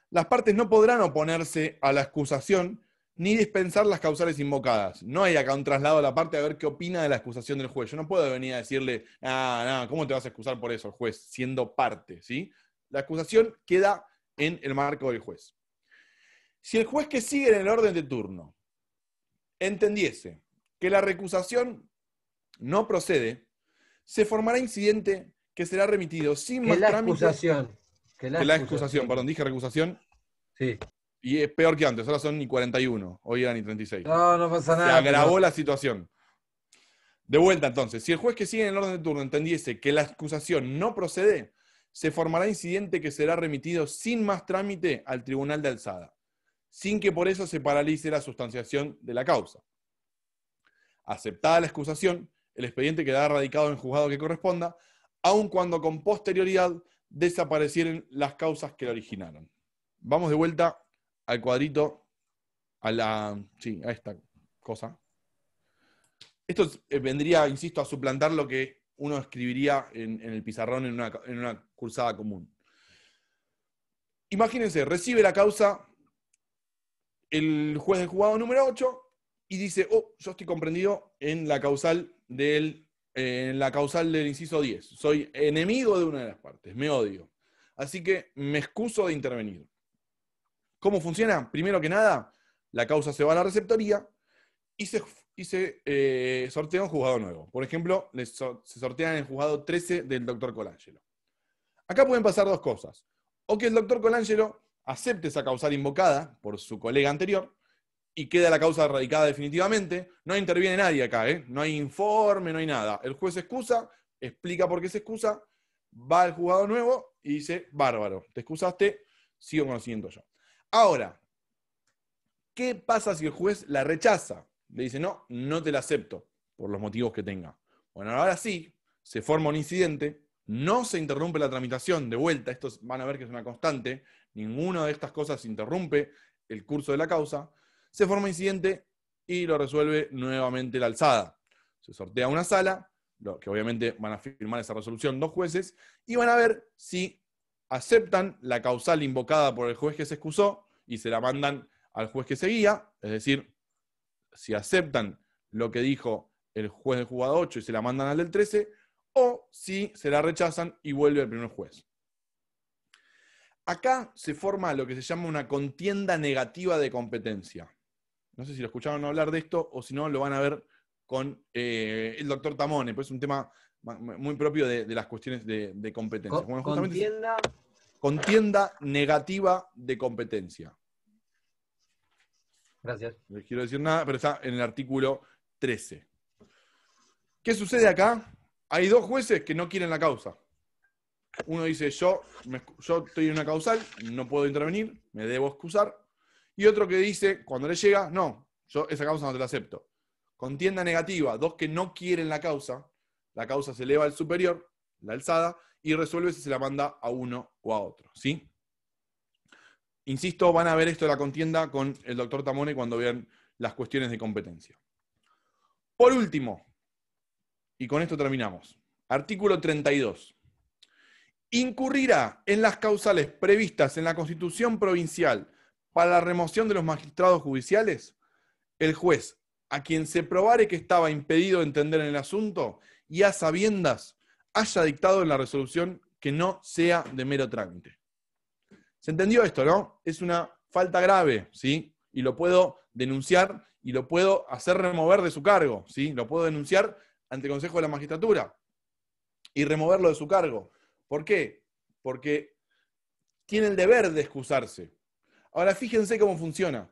Las partes no podrán oponerse a la excusación ni dispensar las causales invocadas. No hay acá un traslado a la parte a ver qué opina de la excusación del juez. Yo no puedo venir a decirle, ¿cómo te vas a excusar por eso, el juez, siendo parte? ¿Sí? La excusación queda en el marco del juez. Si el juez que sigue en el orden de turno entendiese que la recusación no procede, se formará incidente que será remitido sin más trámite. Que la excusación, perdón, dije recusación. Sí. Y es peor que antes, ahora son ni 41, hoy eran ni 36. No pasa nada. Se agravó la situación. De vuelta entonces, si el juez que sigue en el orden de turno entendiese que la excusación no procede, se formará incidente que será remitido sin más trámite al tribunal de alzada, sin que por eso se paralice la sustanciación de la causa. Aceptada la excusación, el expediente quedará radicado en el juzgado que corresponda, aun cuando con posterioridad desaparecieren las causas que la originaron. Vamos de vuelta al cuadrito, a esta cosa. Esto vendría, insisto, a suplantar lo que uno escribiría en el pizarrón en una cursada común. Imagínense, recibe la causa el juez del juzgado número 8 y dice, yo estoy comprendido en la causal del inciso 10. Soy enemigo de una de las partes, me odio. Así que me excuso de intervenir. ¿Cómo funciona? Primero que nada, la causa se va a la receptoría y se sortea un juzgado nuevo. Por ejemplo, se sortea en el juzgado 13 del doctor Colangelo. Acá pueden pasar dos cosas. O que el doctor Colangelo acepte esa causal invocada por su colega anterior y queda la causa radicada definitivamente. No interviene nadie acá, no hay informe, no hay nada. El juez se excusa, explica por qué se excusa, va al juzgado nuevo y dice, bárbaro, te excusaste, sigo conociendo yo. Ahora, ¿qué pasa si el juez la rechaza? Le dice, no te la acepto, por los motivos que tenga. Bueno, ahora sí, se forma un incidente, no se interrumpe la tramitación de vuelta, esto van a ver que es una constante, ninguna de estas cosas interrumpe el curso de la causa, se forma incidente y lo resuelve nuevamente la alzada. Se sortea una sala, que obviamente van a firmar esa resolución dos jueces, y van a ver si aceptan la causal invocada por el juez que se excusó y se la mandan al juez que seguía, es decir, si aceptan lo que dijo el juez del juzgado 8 y se la mandan al del 13, o si se la rechazan y vuelve al primer juez. Acá se forma lo que se llama una contienda negativa de competencia. No sé si lo escucharon hablar de esto o si no lo van a ver con el doctor Tamone, pues es un tema muy propio de las cuestiones de competencia. Bueno, contienda negativa de competencia. Gracias. No les quiero decir nada, pero está en el artículo 13. ¿Qué sucede acá? Hay dos jueces que no quieren la causa. Uno dice, yo estoy en una causal, no puedo intervenir, me debo excusar. Y otro que dice, cuando le llega, no, yo esa causa no te la acepto. Contienda negativa, dos que no quieren la causa se eleva al superior, la alzada, y resuelve si se la manda a uno o a otro. ¿Sí? Insisto, van a ver esto de la contienda con el doctor Tamone cuando vean las cuestiones de competencia. Por último, y con esto terminamos, artículo 32. Incurrirá en las causales previstas en la Constitución Provincial para la remoción de los magistrados judiciales el juez a quien se probare que estaba impedido entender en el asunto y a sabiendas haya dictado en la resolución que no sea de mero trámite. ¿Se entendió esto, no? Es una falta grave, ¿sí? Y lo puedo denunciar y lo puedo hacer remover de su cargo, ¿sí? Lo puedo denunciar ante el Consejo de la Magistratura y removerlo de su cargo. ¿Por qué? Porque tiene el deber de excusarse. Ahora, fíjense cómo funciona.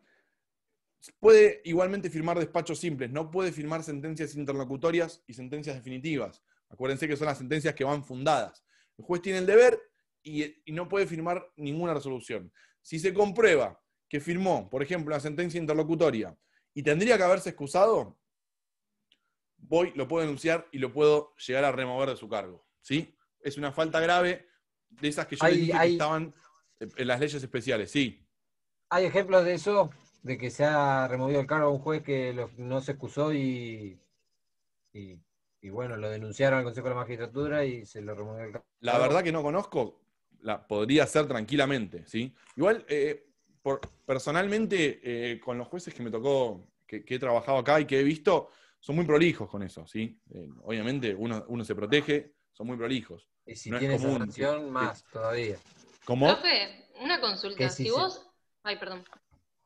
Puede igualmente firmar despachos simples, no puede firmar sentencias interlocutorias y sentencias definitivas. Acuérdense que son las sentencias que van fundadas. El juez tiene el deber y no puede firmar ninguna resolución. Si se comprueba que firmó, por ejemplo, una sentencia interlocutoria y tendría que haberse excusado, lo puedo denunciar y lo puedo llegar a remover de su cargo. ¿Sí? Es una falta grave de esas que yo les dije que estaban en las leyes especiales. Sí. ¿Hay ejemplos de eso? De que se ha removido el cargo a un juez que no se excusó y bueno, lo denunciaron al Consejo de la Magistratura y se lo removió el cargo. La verdad que no conozco, podría ser tranquilamente, ¿sí? Igual, personalmente, con los jueces que me tocó, que he trabajado acá y que he visto, son muy prolijos con eso, ¿sí? Obviamente uno se protege, son muy prolijos. Y si no tiene es común esa sanción, más todavía. ¿Cómo? Profe, una consulta. Que si vos... Ay, perdón.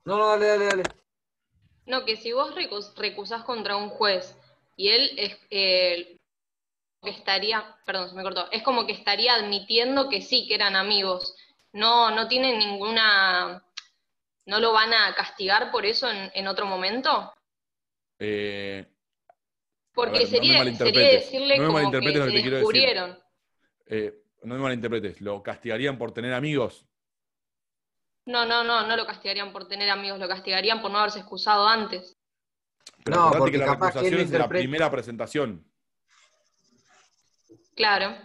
No, dale. No, que si vos recusás contra un juez y él estaría, perdón, se me cortó, es como que estaría admitiendo que sí, que eran amigos. No tienen ninguna, ¿no lo van a castigar por eso en otro momento? Porque ver, sería decirle no me como que malinterpretes lo se que te quiero descubrieron. No me malinterpretes, ¿lo castigarían por tener amigos? No lo castigarían por tener amigos, lo castigarían por no haberse excusado antes. Pero No, acordate porque que la capaz que él recusación lo es la interpreta. primera presentación. Claro.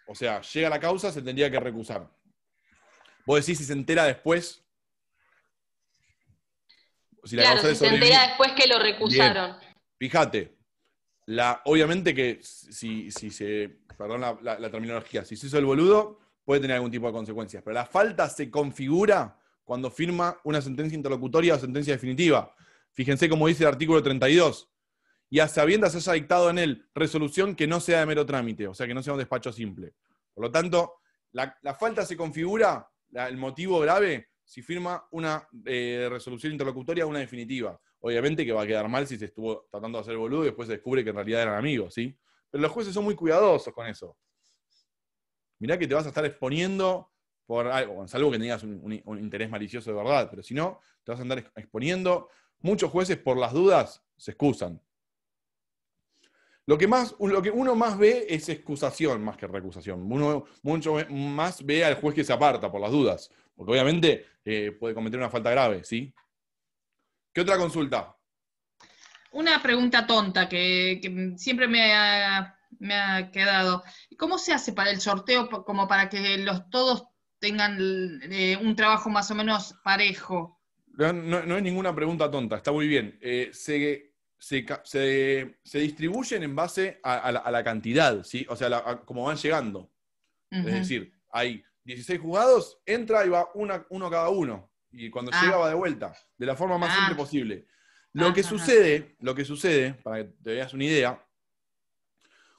O sea, llega la causa, se tendría que recusar. Vos decís si se entera después. Si Claro, si se entera después que lo recusaron. Bien. Fíjate, obviamente que si se, perdón la terminología, si se hizo el boludo, puede tener algún tipo de consecuencias. Pero la falta se configura cuando firma una sentencia interlocutoria o sentencia definitiva. Fíjense cómo dice el artículo 32. Y a sabiendas haya dictado en él resolución que no sea de mero trámite, o sea, que no sea un despacho simple. Por lo tanto, la falta se configura, el motivo grave, si firma una resolución interlocutoria o una definitiva. Obviamente que va a quedar mal si se estuvo tratando de hacer boludo y después se descubre que en realidad eran amigos, ¿sí? Pero los jueces son muy cuidadosos con eso. Mirá que te vas a estar exponiendo por algo, salvo que tengas un interés malicioso de verdad, pero si no, te vas a andar exponiendo. Muchos jueces, por las dudas, se excusan. Lo que uno más ve es excusación más que recusación. Uno mucho más ve al juez que se aparta por las dudas, porque obviamente puede cometer una falta grave, ¿sí? ¿Qué otra consulta? Una pregunta tonta que siempre me ha quedado. ¿Cómo se hace para el sorteo como para que todos tengan un trabajo más o menos parejo? No es ninguna pregunta tonta, está muy bien. Se distribuyen en base a la cantidad, ¿sí? O sea, como van llegando. Es decir, hay 16 juzgados, entra y va uno cada uno. Y cuando llega va de vuelta, de la forma más simple posible. Lo que sucede, para que te veas una idea,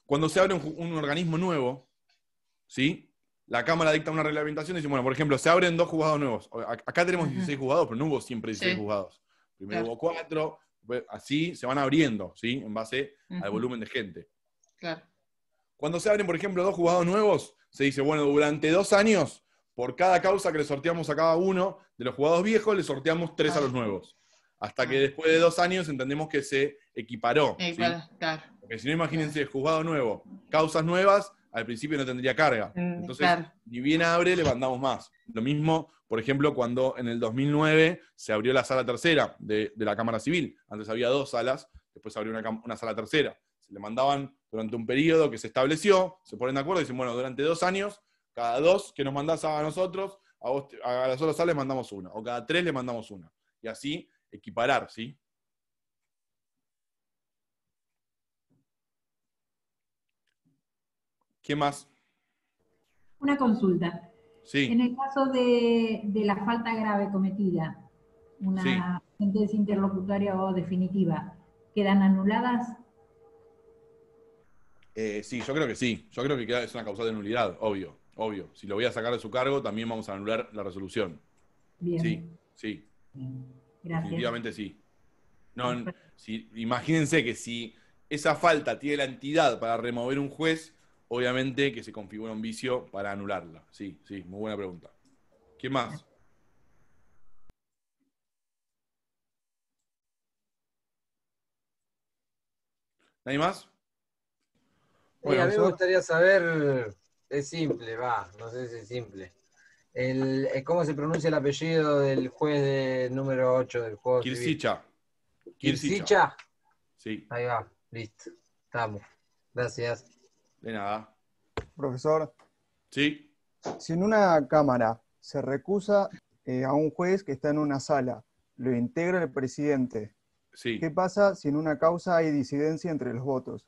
cuando se abre un organismo nuevo, ¿sí? La Cámara dicta una reglamentación y dice, bueno, por ejemplo, se abren 2 juzgados nuevos. Acá tenemos 16 juzgados, pero no hubo siempre 16 juzgados. Primero hubo 4, así se van abriendo, ¿sí? En base al volumen de gente. Claro. Cuando se abren, por ejemplo, 2 juzgados nuevos, se dice, bueno, durante 2 años, por cada causa que le sorteamos a cada uno de los juzgados viejos, le sorteamos 3 a los nuevos. Hasta que después de 2 años entendemos que se equiparó. ¿sí? Claro. Porque si no, imagínense, juzgado nuevo, causas nuevas, al principio no tendría carga. Entonces, ni bien abre, le mandamos más. Lo mismo, por ejemplo, cuando en el 2009 se abrió la sala tercera de la Cámara Civil. Antes había 2 salas, después se abrió una sala tercera. Se le mandaban durante un periodo que se estableció, se ponen de acuerdo y dicen, bueno, durante 2 años, cada 2 que nos mandás a nosotros, a las otras salas le mandamos una, o cada 3 le mandamos una. Y así equiparar, ¿sí? ¿Qué más? Una consulta. Sí. En el caso de la falta grave cometida, una sentencia interlocutoria o definitiva, ¿quedan anuladas? Sí, yo creo que sí. Yo creo que es una causal de nulidad, obvio. Si lo voy a sacar de su cargo, también vamos a anular la resolución. Bien. Sí. Bien. Gracias. Definitivamente sí. Imagínense que si esa falta tiene la entidad para remover un juez, obviamente que se configura un vicio para anularla. Sí, muy buena pregunta. ¿Quién más? ¿Nadie más? Bueno, a mí me gustaría saber, es simple, no sé si es simple. ¿Cómo se pronuncia el apellido del juez número 8 del juego civil? Kirsicha. Sí. Ahí va, listo. Estamos. Gracias. De nada. Profesor. Sí. Si en una cámara se recusa a un juez que está en una sala, lo integra el presidente. Sí. ¿Qué pasa si en una causa hay disidencia entre los votos?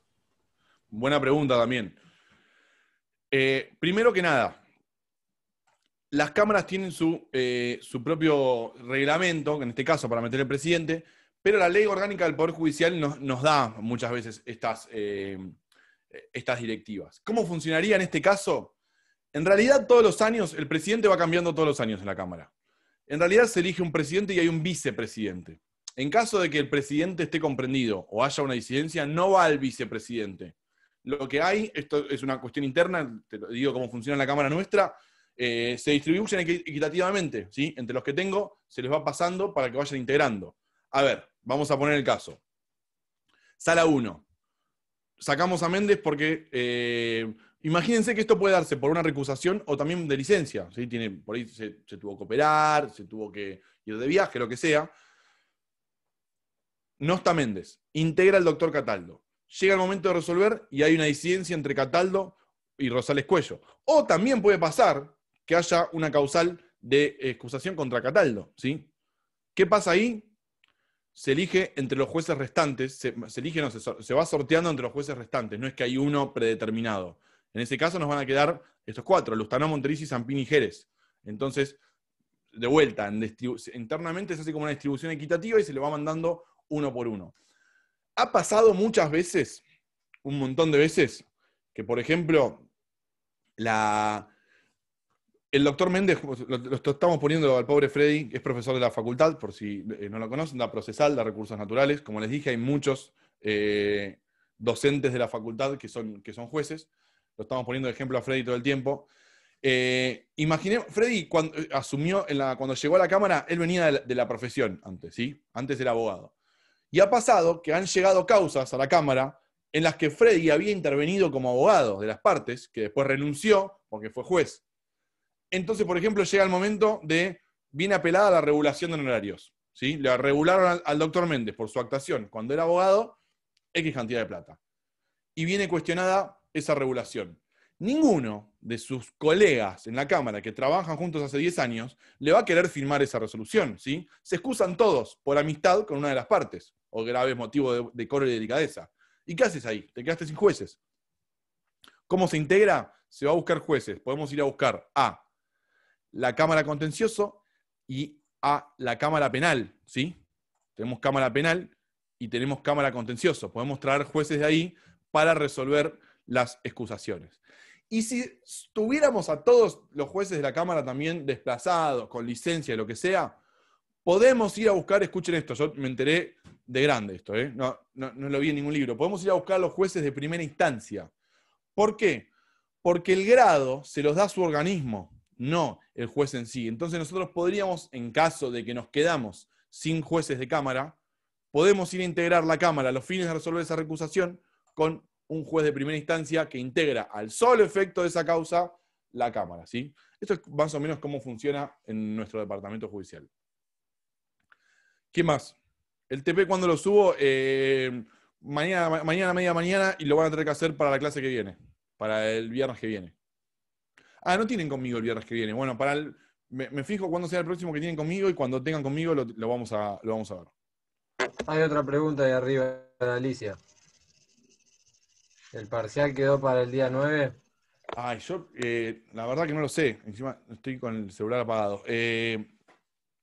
Buena pregunta también. Primero que nada, las cámaras tienen su propio reglamento, en este caso para meter el presidente, pero la ley orgánica del Poder Judicial nos da muchas veces estas directivas. ¿Cómo funcionaría en este caso? En realidad todos los años, el presidente va cambiando todos los años en la Cámara. En realidad se elige un presidente y hay un vicepresidente. En caso de que el presidente esté comprendido o haya una disidencia, no va al vicepresidente. Lo que hay, esto es una cuestión interna, te lo digo cómo funciona la Cámara nuestra, se distribuyen equitativamente, ¿sí? Entre los que tengo se les va pasando para que vayan integrando. A ver, vamos a poner el caso. Sala 1. Sacamos a Méndez porque, imagínense que esto puede darse por una recusación o también de licencia, ¿sí? Por ahí se tuvo que operar, se tuvo que ir de viaje, lo que sea. No está Méndez, integra el doctor Cataldo. Llega el momento de resolver y hay una disidencia entre Cataldo y Rosales Cuello. O también puede pasar que haya una causal de excusación contra Cataldo, ¿sí? ¿Qué pasa ahí? Se elige entre los jueces restantes, se va sorteando entre los jueces restantes, no es que hay uno predeterminado. En ese caso nos van a quedar estos 4, Lustanó, Monterici, Zampini y Jerez. Entonces, de vuelta, internamente se hace como una distribución equitativa y se le va mandando uno por uno. Ha pasado muchas veces, un montón de veces, que por ejemplo, el doctor Méndez, lo estamos poniendo al pobre Freddy, que es profesor de la facultad, por si no lo conocen, da procesal, da recursos naturales. Como les dije, hay muchos docentes de la facultad que son jueces. Lo estamos poniendo de ejemplo a Freddy todo el tiempo. Imaginé, Freddy cuando llegó a la Cámara, él venía de la profesión antes, ¿sí? Antes era abogado. Y ha pasado que han llegado causas a la Cámara en las que Freddy había intervenido como abogado de las partes, que después renunció porque fue juez. Entonces, por ejemplo, llega el momento viene apelada la regulación de honorarios, ¿sí? Le regularon al doctor Méndez por su actuación cuando era abogado, X cantidad de plata. Y viene cuestionada esa regulación. Ninguno de sus colegas en la Cámara que trabajan juntos hace 10 años le va a querer firmar esa resolución, ¿sí? Se excusan todos por amistad con una de las partes, o graves motivos de decoro y delicadeza. ¿Y qué haces ahí? Te quedaste sin jueces. ¿Cómo se integra? Se va a buscar jueces. Podemos ir a buscar a la Cámara Contencioso y a la Cámara Penal, ¿sí? Tenemos Cámara Penal y tenemos Cámara Contencioso. Podemos traer jueces de ahí para resolver las excusaciones. Y si tuviéramos a todos los jueces de la Cámara también desplazados, con licencia, lo que sea, podemos ir a buscar, escuchen esto, yo me enteré de grande esto, no lo vi en ningún libro, podemos ir a buscar a los jueces de primera instancia. ¿Por qué? Porque el grado se los da su organismo, no el juez en sí. Entonces nosotros podríamos, en caso de que nos quedamos sin jueces de Cámara, podemos ir a integrar la Cámara a los fines de resolver esa recusación con un juez de primera instancia que integra al solo efecto de esa causa la Cámara, ¿sí? Esto es más o menos cómo funciona en nuestro departamento judicial. ¿Qué más? El TP cuando lo subo, mañana, media mañana, y lo van a tener que hacer para la clase que viene, para el viernes que viene. No tienen conmigo el viernes que viene. Bueno, me fijo cuándo sea el próximo que tienen conmigo y cuando tengan conmigo lo vamos a ver. Hay otra pregunta de arriba de Alicia. ¿El parcial quedó para el día 9? Yo la verdad que no lo sé. Encima estoy con el celular apagado.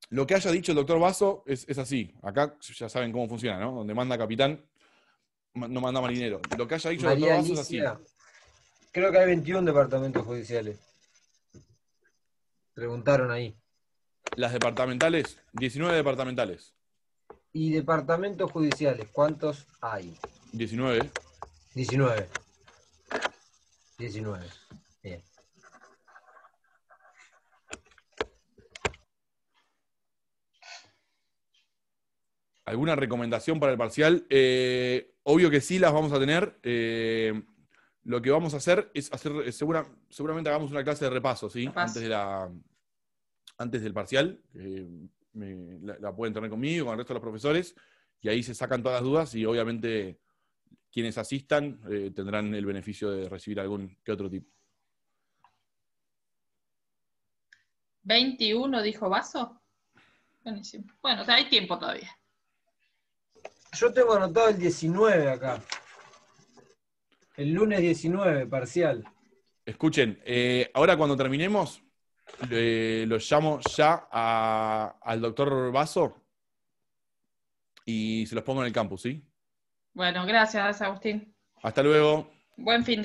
Lo que haya dicho el doctor Basso es así. Acá ya saben cómo funciona, ¿no? Donde manda capitán, no manda marinero. Lo que haya dicho el doctor Basso es así. Creo que hay 21 departamentos judiciales. Preguntaron ahí. Las departamentales, 19 departamentales. ¿Y departamentos judiciales, cuántos hay? 19. 19. 19. Bien. ¿Alguna recomendación para el parcial? Obvio que sí las vamos a tener. Lo que vamos a hacer es seguramente hagamos una clase de repaso, ¿sí? Antes del parcial. La pueden tener conmigo, con el resto de los profesores, y ahí se sacan todas las dudas y obviamente quienes asistan tendrán el beneficio de recibir algún que otro tip. 21 dijo Vaso. Buenísimo. Bueno, o sea, hay tiempo todavía. Yo tengo anotado el 19 acá. El lunes 19, parcial. Escuchen, ahora cuando terminemos, lo llamo ya al doctor Vaso y se los pongo en el campus, ¿sí? Bueno, gracias, Agustín. Hasta luego. Buen fin.